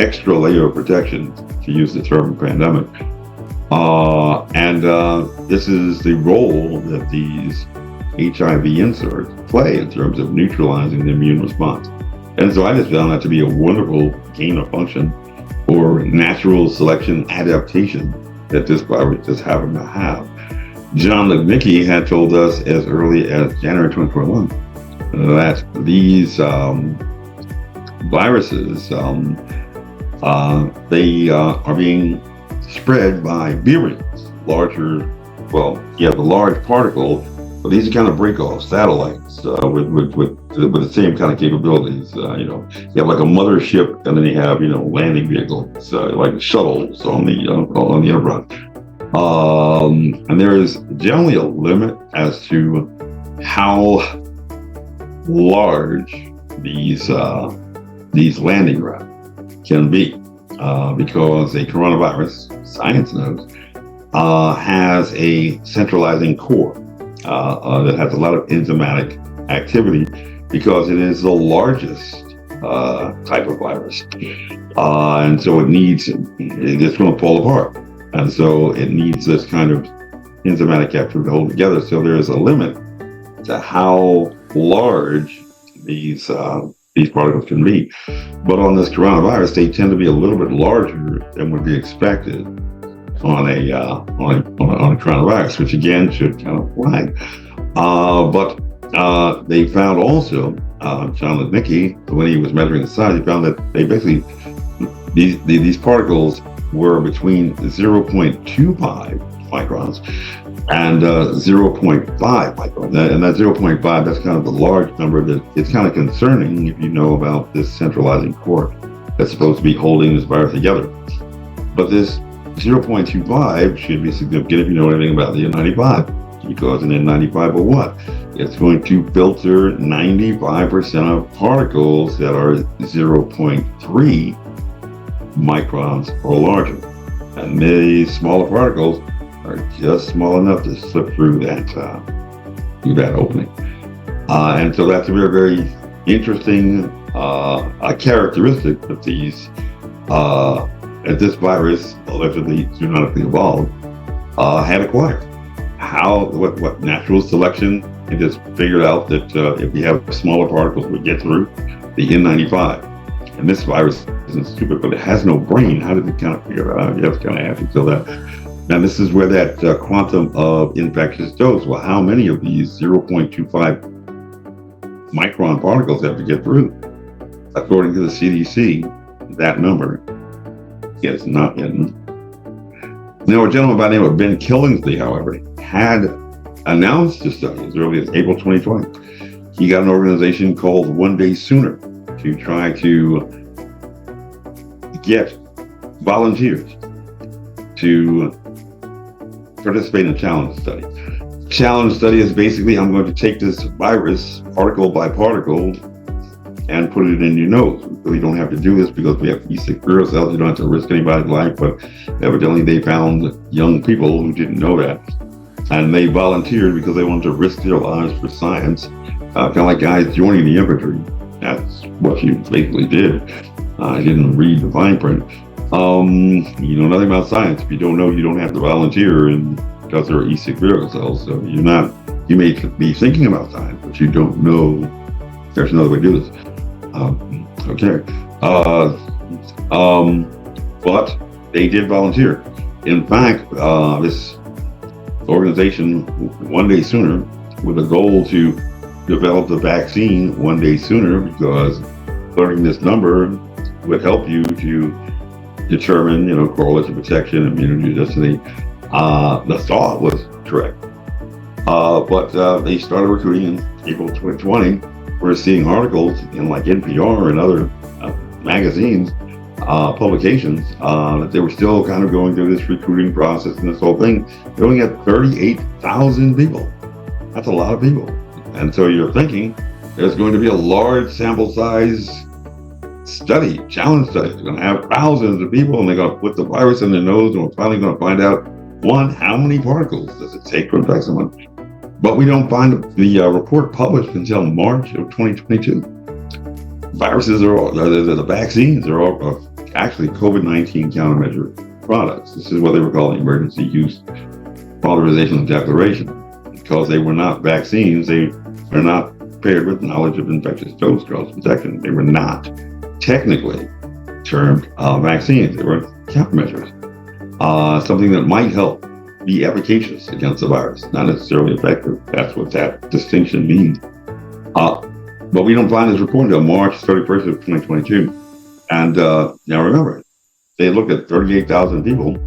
extra layer of protection, to use the term pandemic. And this is the role that these HIV inserts play in terms of neutralizing the immune response. And so I just found that to be a wonderful gain of function or natural selection adaptation that this virus just happened to have. John Lipnicki had told us as early as January 2021 that these viruses They are being spread by virions, larger, well, you have the large particle, but these are kind of break-off satellites with the same kind of capabilities. You have like a mothership, and then you have landing vehicles like shuttles on the Enterprise. And there is generally a limit as to how large these landing craft can be, because a coronavirus, science knows, has a centralizing core that has a lot of enzymatic activity because it is the largest type of virus, and so it's going to fall apart, and so it needs this kind of enzymatic activity to hold together. So there is a limit to how large these particles can be. But on this coronavirus, they tend to be a little bit larger than would be expected on a coronavirus, which again should kind of flag. But they found also, John Lipnicki, when he was measuring the size, he found that they basically these particles were between 0.25 microns and 0.5 microns. And that 0.5, that's kind of the large number that it's kind of concerning if you know about this centralizing core that's supposed to be holding this virus together. But this 0.25 should be significant if you know anything about the N95, because an N95 will what? It's going to filter 95% of particles that are 0.3 microns or larger. And these smaller particles are just small enough to slip through that opening. And so that's a very, very interesting characteristic that this virus, allegedly zoonotically evolved, had acquired. What natural selection, it just figured out that if you have smaller particles, we get through the N95. And this virus isn't stupid, but it has no brain. How did it kind of figure it out? You have to kind of ask yourself that. Now, this is where that quantum of infectious dose, well, how many of these 0.25 micron particles have to get through? According to the CDC, that number is not in. Now, a gentleman by the name of Ben Killingsley, however, had announced a study as early as April 2020. He got an organization called One Day Sooner to try to get volunteers to participate in a challenge study. Challenge study is basically, I'm going to take this virus particle by particle and put it in your nose. We really don't have to do this because we have e-secure cells. You don't have to risk anybody's life, but evidently they found young people who didn't know that. And they volunteered because they wanted to risk their lives for science, kind of like guys joining the infantry. That's what you basically did. I didn't read the fine print. You know nothing about science. If you don't know, you don't have to volunteer, and because there are e-secure cells, so you may be thinking about science, but you don't know there's another way to do this. But they did volunteer. In fact, this organization, One Day Sooner, with a goal to develop the vaccine one day sooner, because learning this number would help you to determine, correlates of protection, immunity, destiny. The thought was correct. But they started recruiting in April 2020. We're seeing articles in like NPR and other magazines, publications, that they were still kind of going through this recruiting process and this whole thing. They only had 38,000 people. That's a lot of people. And so you're thinking there's going to be a large sample size study, challenge study. They're going to have thousands of people, and they're going to put the virus in their nose, and we're finally going to find out, one, how many particles does it take to infect someone? But we don't find the report published until March of 2022. Viruses the vaccines are all actually COVID-19 countermeasure products. This is what they were calling emergency use authorization and declaration. Because they were not vaccines, they were not paired with knowledge of infectious dose protection. They were not technically termed vaccines. They were countermeasures. Something that might help be efficacious against the virus, not necessarily effective. That's what that distinction means. But we don't find this report until March 31st of 2022. And now remember, they looked at 38,000 people.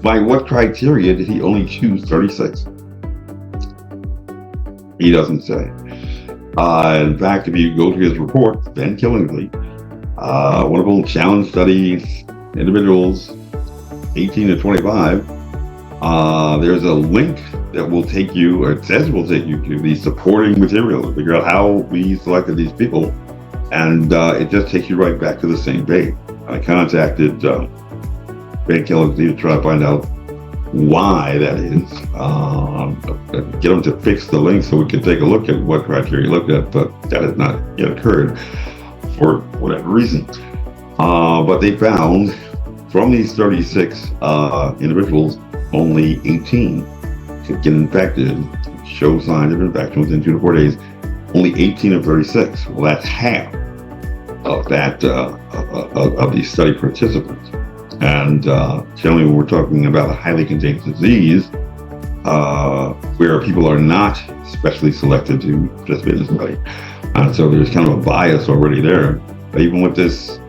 By what criteria did he only choose 36? He doesn't say. In fact, if you go to his report, then Killingsley, one of them challenge studies, individuals 18 to 25, there's a link that will take you, or it says will take you to the supporting material to figure out how we selected these people. And it just takes you right back to the same page. I contacted Ben Killingsley to try to find out why that is, get them to fix the link so we can take a look at what criteria you looked at, but that has not yet occurred for whatever reason. But they found from these 36 individuals, only 18 could get infected, show signs of infection within 2 to 4 days. Only 18 of 36. Well, that's half of that of these study participants. And generally, when we're talking about a highly contagious disease, where people are not specially selected to participate in the study, so there's kind of a bias already there. But even with this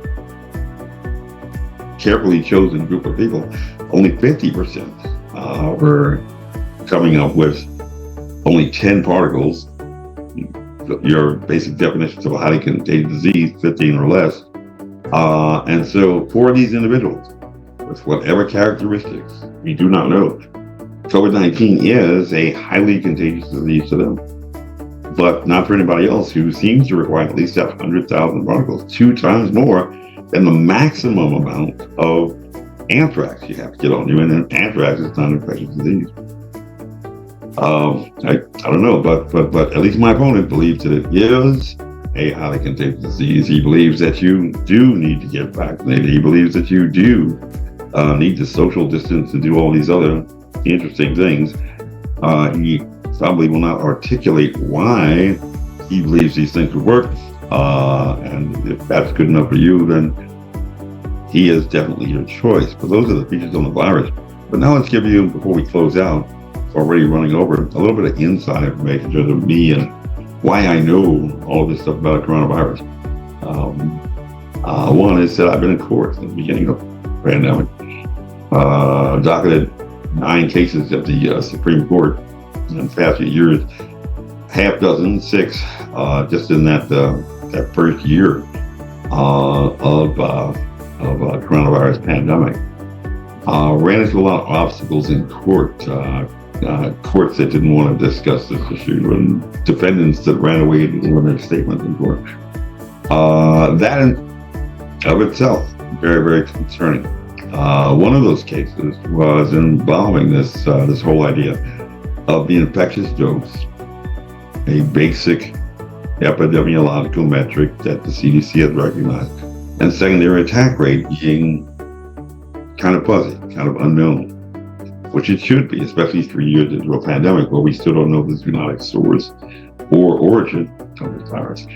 carefully chosen group of people, only 50% were coming up with only 10 particles. Your basic definitions of a highly contagious disease, 15 or less. And so for these individuals, with whatever characteristics, we do not know, COVID-19 is a highly contagious disease to them, but not for anybody else who seems to require at least 100,000 particles, 2 times more than the maximum amount of anthrax you have to get on you, and anthrax is not an infectious disease. I don't know, but at least my opponent believes that it is a highly contagious disease. He believes that you do need to get vaccinated. He believes that you do need to social distance and do all these other interesting things. He probably will not articulate why he believes these things would work. And if that's good enough for you, then he is definitely your choice. But those are the features on the virus. But now let's give you, before we close out, already running over, a little bit of inside information in terms of me and why I know all of this stuff about coronavirus. One is that I've been in court at the beginning of the pandemic. Docketed 9 cases at the Supreme Court in the past few years, half dozen, 6, just in that first year of coronavirus pandemic. Ran into a lot of obstacles in court. Courts that didn't want to discuss this issue, and defendants that ran away and didn't limit statements in court. That in of itself, very, very concerning. One of those cases was involving this whole idea of the infectious dose, a basic epidemiological metric that the CDC has recognized, and secondary attack rate being kind of fuzzy, kind of unknown, which it should be, especially 3 years into a pandemic where we still don't know the zoonotic source or origin of this virus.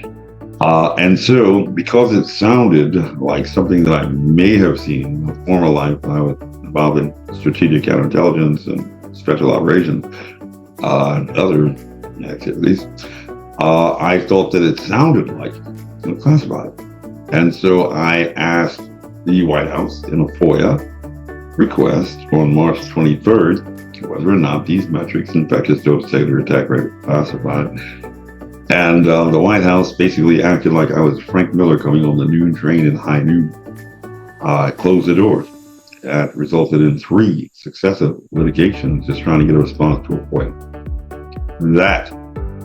And so, because it sounded like something that I may have seen in a former life when I was involved in strategic counterintelligence and special operations and other activities, I thought that it sounded like classified. And so I asked the White House in a FOIA request on March 23rd whether or not these metrics, infectious dose, secondary attack rate, were classified. And the White House basically acted like I was Frank Miller coming on the noon train in high noon. Closed the doors. That resulted in 3 successive litigations just trying to get a response to a FOIA. That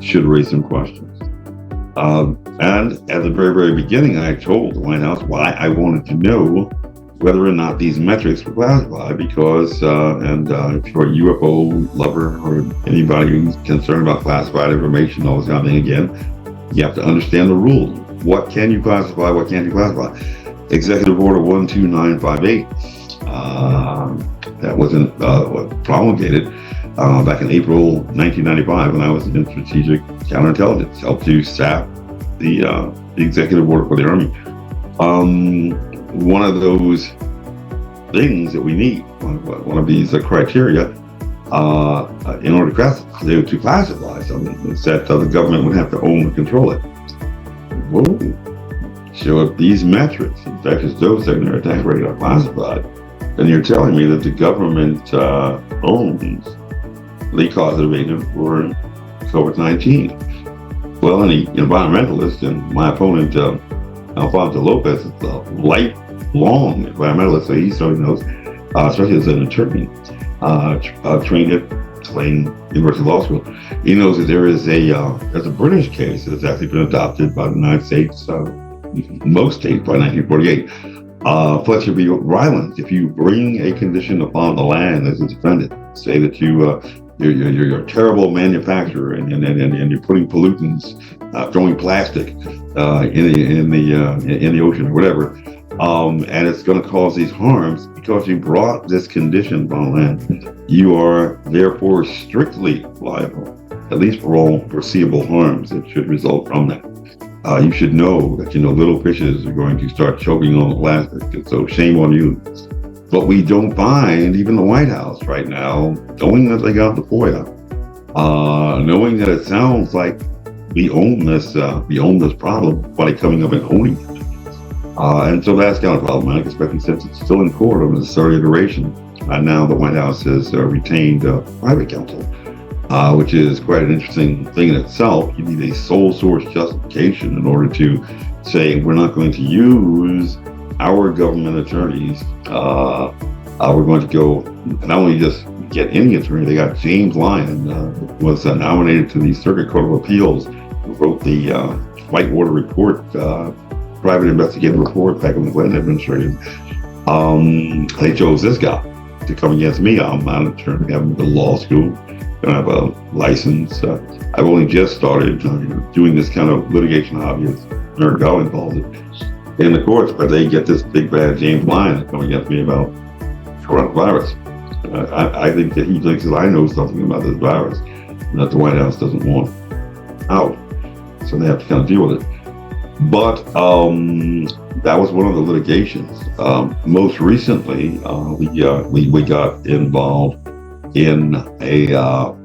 should raise some questions. And at the very, very beginning, I told the White House why I wanted to know whether or not these metrics were classified, because, if you're a UFO lover or anybody who's concerned about classified information, all this kind of thing, again, you have to understand the rules. What can you classify? What can't you classify? Executive Order 12958, that wasn't promulgated back in April 1995 when I was in strategic counterintelligence, helped to staff the executive order for the Army. One of those things that we need, one of these criteria, in order to classify something, is that the government would have to own and control it. Whoa, So if these metrics, infectious dose and their attack rate are classified, then you're telling me that the government owns the causative agent for COVID-19. Well, any environmentalist, and my opponent, Alfonso Lopez, is a lifelong environmentalist, so he certainly knows, especially as an attorney, trained at University Law School. He knows that there's a British case that's actually been adopted by the United States, most states by 1948. Fletcher v. Rylands, if you bring a condition upon the land as a defendant, say that you're a terrible manufacturer and you're putting pollutants, throwing plastic in the ocean or whatever, and it's going to cause these harms because you brought this condition upon land, you are therefore strictly liable, at least for all foreseeable harms that should result from that. You should know that, little fishes are going to start choking on the plastic, and so shame on you. But we don't find even the White House right now, knowing that they got the FOIA, knowing that it sounds like we own this problem by coming up and owning it. And so that's kind of problematic, especially since it's still in court on its third iteration. Now the White House has retained private counsel, which is quite an interesting thing in itself. You need a sole source justification in order to say we're not going to use our government attorneys. We're going to go not only just get any attorney. They got James Lyon, was nominated to the Circuit Court of Appeals, who wrote the Whitewater Report, private investigative report back in the Glenn administration. They chose this guy to come against me. I'm not an attorney. I'm in law school. I have a license. I've only just started doing this kind of litigation hobby, as Nerd Darling calls it, in the courts, but they get this big bad James Lyon coming against me about coronavirus. I think that he thinks that I know something about this virus that the White House doesn't want out, so they have to kind of deal with it. But that was one of the litigations. Most recently, we got involved in a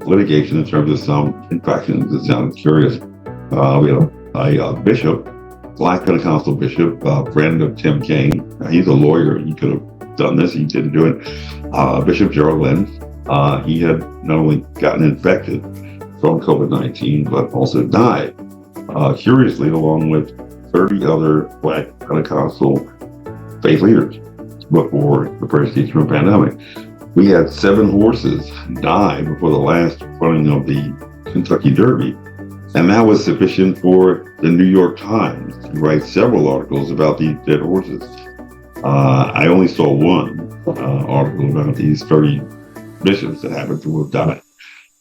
litigation in terms of some infractions that sounded curious. We had a bishop, Black Pentecostal bishop, friend of Tim Kaine. He's a lawyer. He could have done this. He didn't do it. Bishop Gerald Glenn. He had not only gotten infected from COVID-19, but also died, curiously, along with 30 other Black Pentecostal faith leaders before the first Eastern pandemic. We had 7 horses die before the last running of the Kentucky Derby, and that was sufficient for the New York Times to write several articles about these dead horses. I only saw one article about these 30 bishops that happened to have died,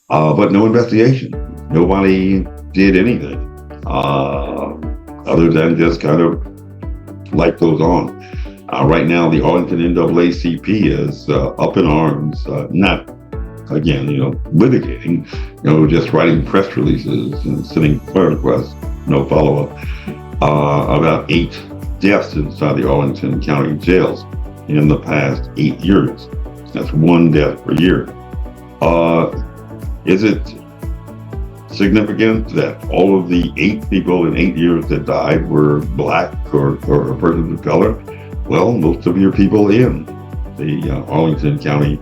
but no investigation. Nobody did anything other than just kind of life goes on. Right now, the Arlington NAACP is up in arms, not, again, litigating, just writing press releases and sending FOIA requests, no follow-up, about 8 deaths inside the Arlington County jails in the past 8 years. That's 1 death per year. Is it significant that all of the 8 people in 8 years that died were Black or persons of color? Well, most of your people in the Arlington County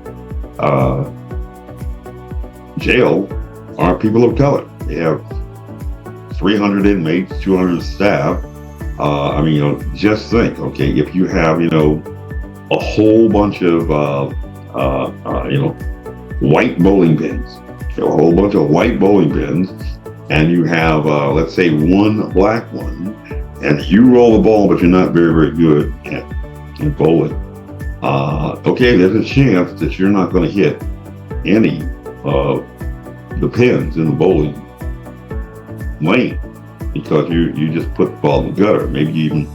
jail are people of color. They have 300 inmates, 200 staff. Just think, okay, if you have, a whole bunch of, white bowling pins, a whole bunch of white bowling pins, and you have, let's say, 1 black one, and you roll the ball, but you're not very, very good at bowling. Okay, there's a chance that you're not going to hit any of the pins in the bowling lane because you just put the ball in the gutter. Maybe you even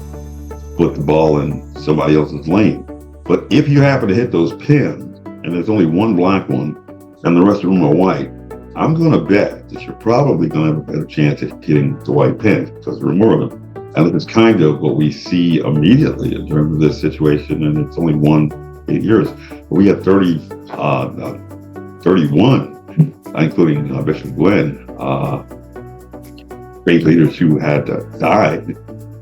put the ball in somebody else's lane. But if you happen to hit those pins, and there's only 1 black one, and the rest of them are white, I'm going to bet that you're probably going to have a better chance at hitting the white pins because there are more of them. And it's kind of what we see immediately in terms of this situation, and it's only 8 years. But we had 31, including Bishop Glenn, faith leaders who had died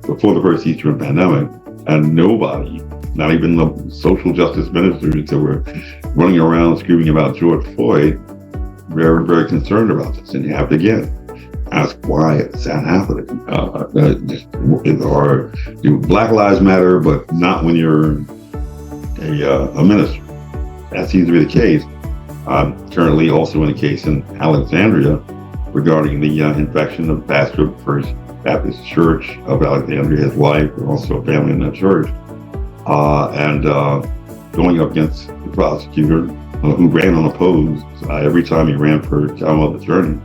before the first Eastern pandemic, and nobody, not even the social justice ministers that were running around screaming about George Floyd, very, very concerned about this. And you have to again ask, why is that happening? Or do Black Lives Matter, but not when you're a minister? That seems to be the case. Currently also in a case in Alexandria regarding the infection of the pastor of the First Baptist Church of Alexandria, his wife, and also a family in that church, and going up against the prosecutor who ran unopposed every time he ran for Commonwealth attorney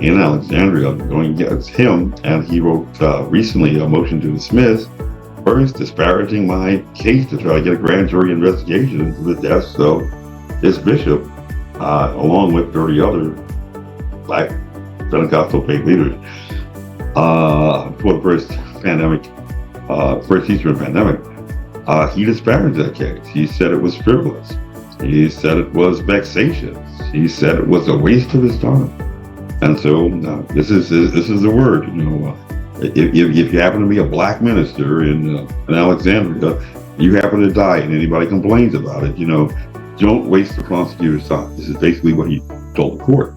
in Alexandria, going against him. And he wrote recently a motion to dismiss, first disparaging my case to try to get a grand jury investigation into the deaths of this bishop, along with 30 other Black Pentecostal faith leaders. For the first Eastern pandemic, he disparaged that case. He said it was frivolous. He said it was vexatious. He said it was a waste of his time. And so this is the word. If you happen to be a Black minister in Alexandria, you happen to die, and anybody complains about it, don't waste the prosecutor's time. This is basically what he told the court.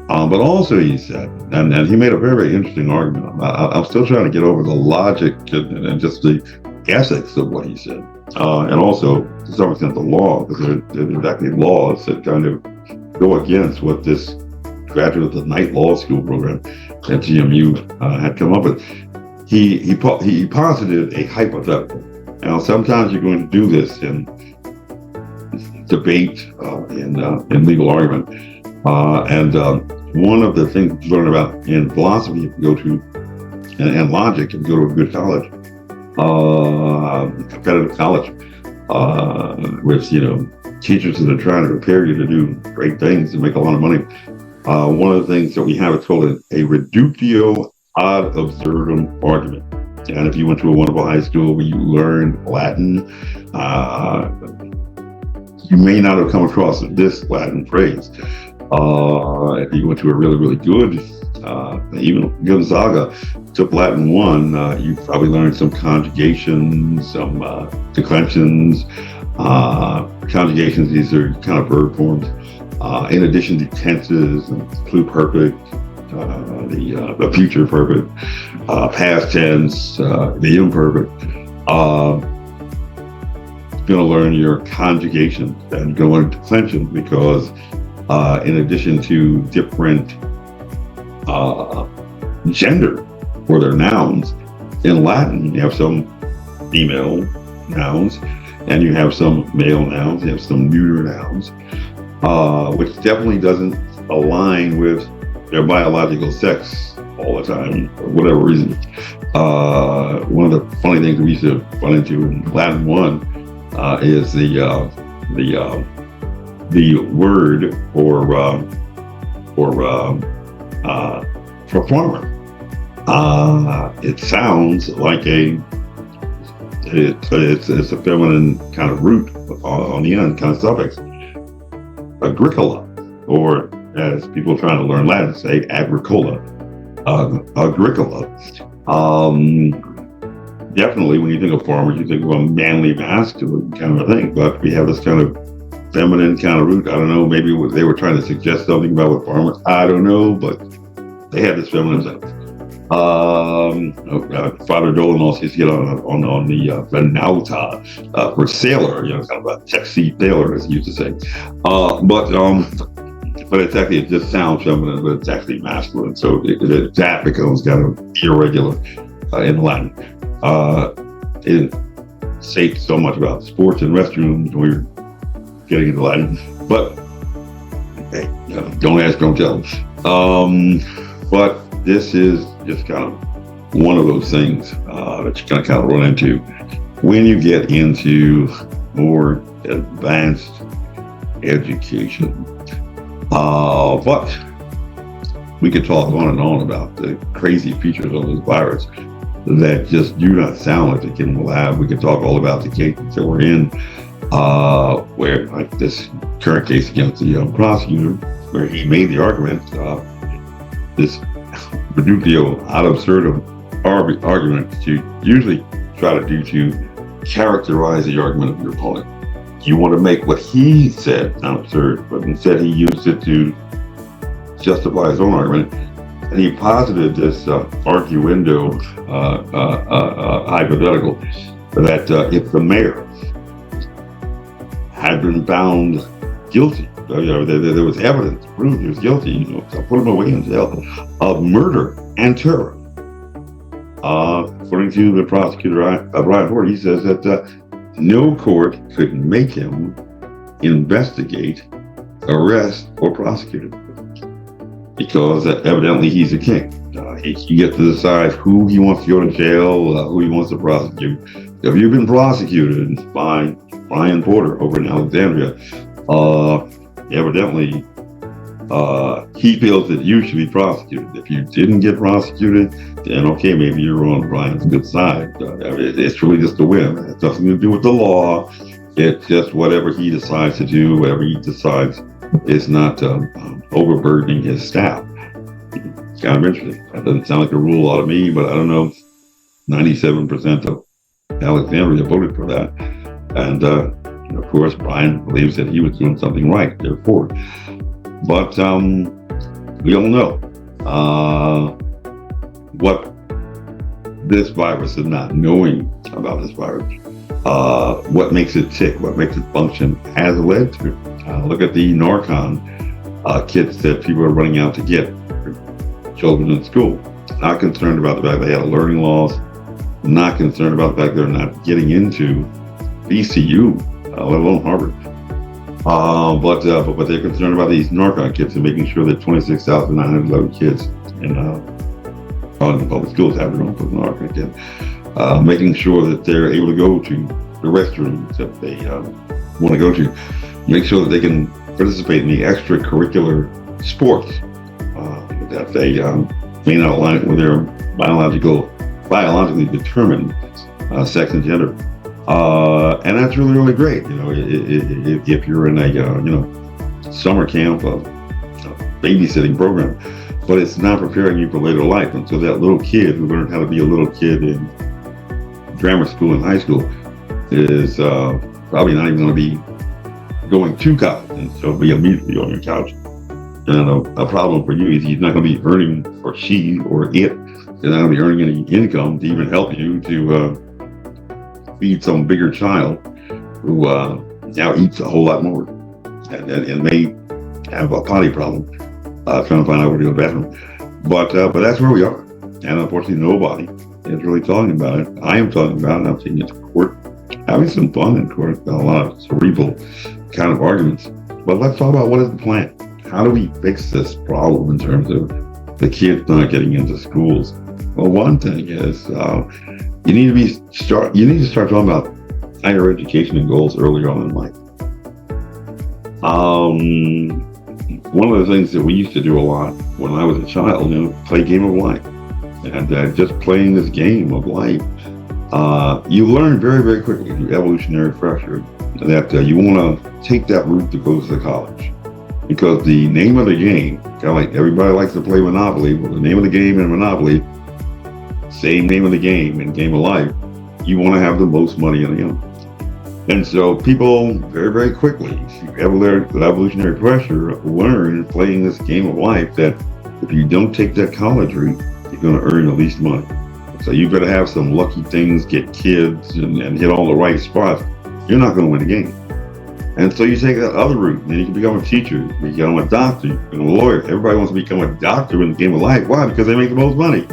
But also he said, and he made a very, very interesting argument. I'm still trying to get over the logic and just the ethics of what he said. And also, to some extent, the law, because there's actually laws that kind of go against what this graduate of the night law school program at GMU had come up with. He posited a hypothetical. Now, sometimes you're going to do this in debate, in legal argument. And one of the things you learn about in philosophy, if you go to, and logic, if you go to a good college, competitive college, with, teachers that are trying to prepare you to do great things and make a lot of money. One of the things that we have is called a reductio ad absurdum argument. And if you went to a wonderful high school where you learned Latin, you may not have come across this Latin phrase. If you went to a really, really good, even Gonzaga took Latin 1, you probably learned some conjugations, some declensions. Conjugations, these are kind of verb forms. In addition to tenses and pluperfect, the future perfect, past tense, the imperfect. You're going to learn your conjugation, and you're going to learn declension, because in addition to different gender for their nouns, in Latin you have some female nouns and you have some male nouns, you have some neuter nouns, which definitely doesn't align with their biological sex all the time, for whatever reason. One of the funny things we used to run into in Latin 1 is the word for farmer. It sounds like it's a feminine kind of root on the end, kind of suffix. Agricola, or as people trying to learn Latin say, agricola. Agricola. Definitely, when you think of farmers, you think of a manly, masculine kind of a thing. But we have this kind of feminine kind of root. I don't know. Maybe they were trying to suggest something about what farmers. I don't know, but they had this feminine thing. Father Dolan also used to get on the Venauta for sailor, kind of a sexy sailor, as he used to say. But it's actually, it just sounds feminine, but it's actually masculine. So that becomes kind of irregular in Latin. It say so much about sports and restrooms when we were getting into Latin, but hey, don't ask, don't tell. But this is just kind of one of those things that you kind of run into when you get into more advanced education. But we could talk on and on about the crazy features of this virus that just do not sound like they came in the lab. We could talk all about the cases that we're in, where like this current case against the prosecutor, where he made the argument, this reductio ad absurdum argument that you usually try to do to characterize the argument of your opponent. You want to make what he said sound absurd, but instead he used it to justify his own argument. And he posited this arguendo hypothetical that if the mayor had been found guilty, there was evidence to prove he was guilty, so put him away in jail of murder and terror. According to the prosecutor, Brian Ford, he says that no court could make him investigate, arrest, or prosecute him because evidently he's a king. He gets to decide who he wants to go to jail, who he wants to prosecute. If you've been prosecuted by Brian Porter over in Alexandria, evidently he feels that you should be prosecuted. If you didn't get prosecuted, then okay, maybe you're on Brian's good side. It's really just a whim. It has nothing to do with the law. It's just whatever he decides to do, whatever he decides is not overburdening his staff. It's kind of interesting. That doesn't sound like a rule out of me, but I don't know. 97% of Alexandria voted for that. And of course, Brian believes that he was doing something right, therefore. But we all know what this virus is not knowing about this virus. What makes it tick, what makes it function has led to. Look at the Narcan kits that people are running out to get for children in school. Not concerned about the fact they had a learning loss, not concerned about the fact they're not getting into VCU, let alone Harvard. But they're concerned about these Narcan kits and making sure that 26,911 kids in the public schools have their own Narcan kit. Making sure that they're able to go to the restrooms that they want to go to. Make sure that they can participate in the extracurricular sports that they may not align with their biologically determined sex and gender. And that's really, really great. If you're in a summer camp, babysitting program, but it's not preparing you for later life. And so that little kid who learned how to be a little kid in grammar school and high school is probably not even going to be going to college, and so be immediately on your couch. And a problem for you is he's not going to be earning, or she or it, they're not going to be earning any income to even help you to feed some bigger child who now eats a whole lot more and may have a potty problem, trying to find out where to go to the bathroom. But that's where we are. And unfortunately, nobody is really talking about it. I am talking about it. I'm taking it to court, having some fun in court, a lot of cerebral kind of arguments. But let's talk about what is the plan. How do we fix this problem in terms of the kids not getting into schools? Well, one thing is you need to start talking about higher education and goals earlier on in life. One of the things that we used to do a lot when I was a child, play game of life. And just playing this game of life, you learn very, very quickly through evolutionary pressure that you want to take that route that goes to college. Because the name of the game, kind of like everybody likes to play Monopoly, but the name of the game in Monopoly, same name of the game in Game of Life, you want to have the most money in the game. And so people very, very quickly, evolutionary pressure, learn playing this game of life that if you don't take that college route, you're going to earn the least money. So you've got to have some lucky things, get kids, and hit all the right spots. You're not going to win the game. And so you take that other route, and you can become a teacher, you can become a doctor, you can become a lawyer. Everybody wants to become a doctor in the game of life. Why? Because they make the most money.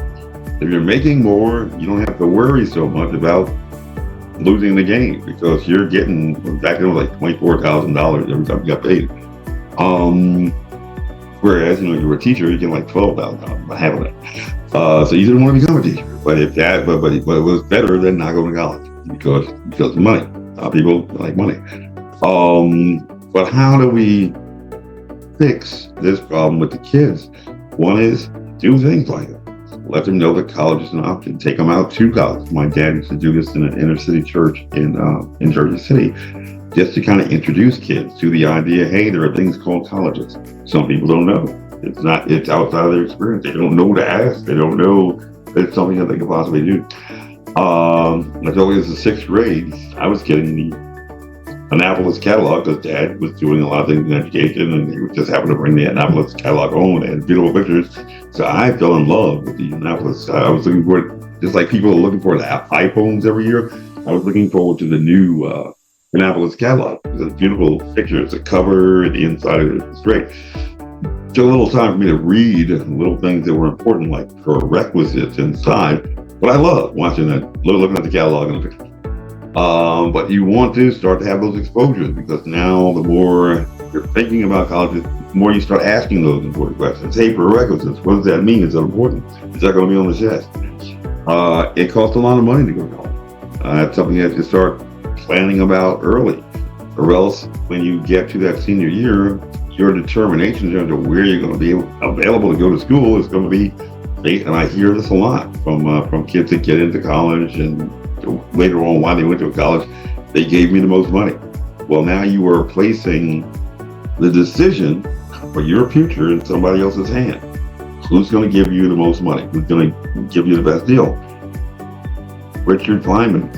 If you're making more, you don't have to worry so much about losing the game because you're getting, back then it was like $24,000 every time you got paid. Whereas, you're a teacher, you get like $12,000, about half of that. So you didn't want to become a teacher, but it was better than not going to college because of money. People like money. But how do we fix this problem with the kids? One is do things like that. Let them know that college is an option. Take them out to college. My dad used to do this in an inner city church in Jersey City, just to kind of introduce kids to the idea, hey, there are things called colleges. Some people don't know. It's outside of their experience. They don't know to ask. They don't know it's something that they could possibly do. As early as the 6th grade, I was getting the Annapolis catalog because Dad was doing a lot of things in education, and he just happened to bring the Annapolis catalog home and had beautiful pictures. So I fell in love with the Annapolis. I was looking for it, just like people are looking for the iPhones every year. I was looking forward to the new Annapolis catalog. It's beautiful pictures, the cover, the inside of it. It's great. Took a little time for me to read little things that were important, like prerequisites inside. But I love watching that, looking at the catalog and the pictures. But you want to start to have those exposures, because now the more you're thinking about college, the more you start asking those important questions. Hey, prerequisites, what does that mean? Is that important? Is that going to be on the test? It costs a lot of money to go to college. That's something you have to start planning about early, or else when you get to that senior year, your determination in terms of where you're going to be available to go to school is going to be, and I hear this a lot from kids that get into college, and later on while they went to college, they gave me the most money. Well, now you are placing the decision for your future in somebody else's hand. Who's going to give you the most money? Who's going to give you the best deal? Richard Feynman,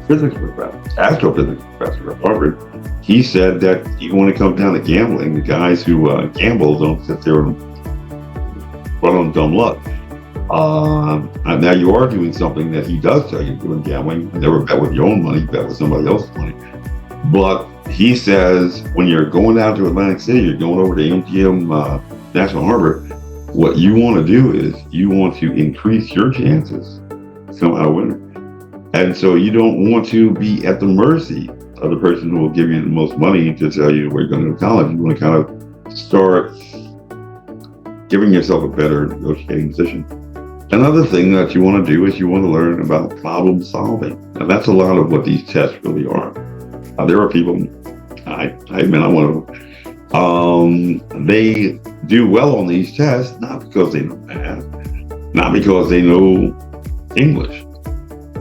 physics professor, astrophysics professor at Harvard, he said that even when it comes down to gambling, the guys who gamble don't sit there and run on dumb luck. Now you are doing something that he does tell you to do in gambling. Never bet with your own money, bet with somebody else's money. But he says when you're going down to Atlantic City, you're going over to MGM National Harbor, what you want to do is you want to increase your chances to come out a winner. And so you don't want to be at the mercy of the person who will give you the most money to tell you where you're going to go to college. You want to kind of start giving yourself a better negotiating position. Another thing that you want to do is you want to learn about problem solving. And that's a lot of what these tests really are. There are people, I admit I'm one of them, they do well on these tests, not because they know math, not because they know English,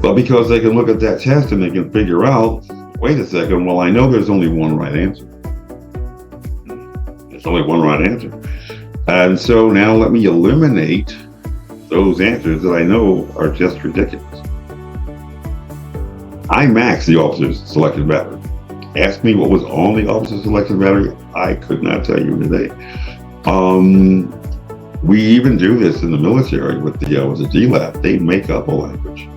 but because they can look at that test and they can figure out, wait a second, well, I know there's only one right answer. There's only one right answer. And so now let me eliminate those answers that I know are just ridiculous. I maxed the officer's selection battery. Ask me what was on the officer's selection battery, I could not tell you today. We even do this in the military with the DLAP. They make up a language.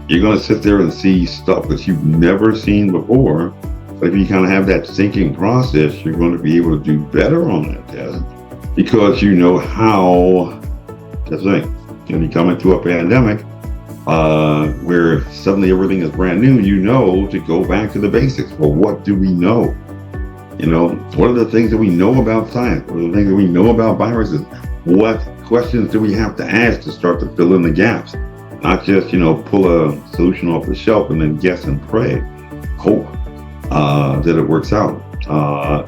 You're going to sit there and see stuff that you've never seen before. But if you kind of have that thinking process, you're going to be able to do better on that test because you know how to think. When you come into a pandemic where suddenly everything is brand new, you know to go back to the basics. Well, what do we know? You know, what are the things that we know about science? What are the things that we know about viruses? What questions do we have to ask to start to fill in the gaps? Not just, pull a solution off the shelf and then guess and pray, hope that it works out.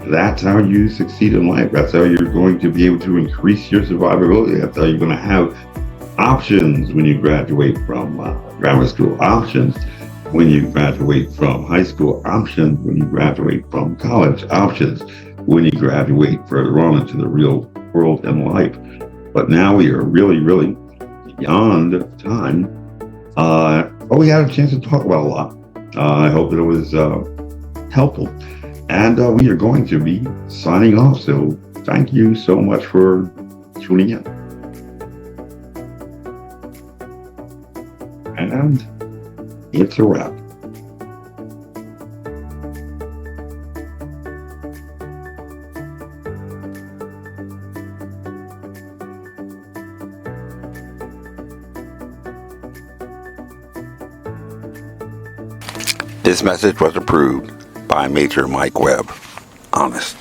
That's how you succeed in life. That's how you're going to be able to increase your survivability. That's how you're going to have options when you graduate from grammar school, options when you graduate from high school, options when you graduate from college, options when you graduate further on into the real world and life. But now we are really, really beyond time. But we had a chance to talk about a lot. I hope that it was helpful. And we are going to be signing off. So thank you so much for tuning in. And it's a wrap. This message was approved by Major Mike Webb. Honest.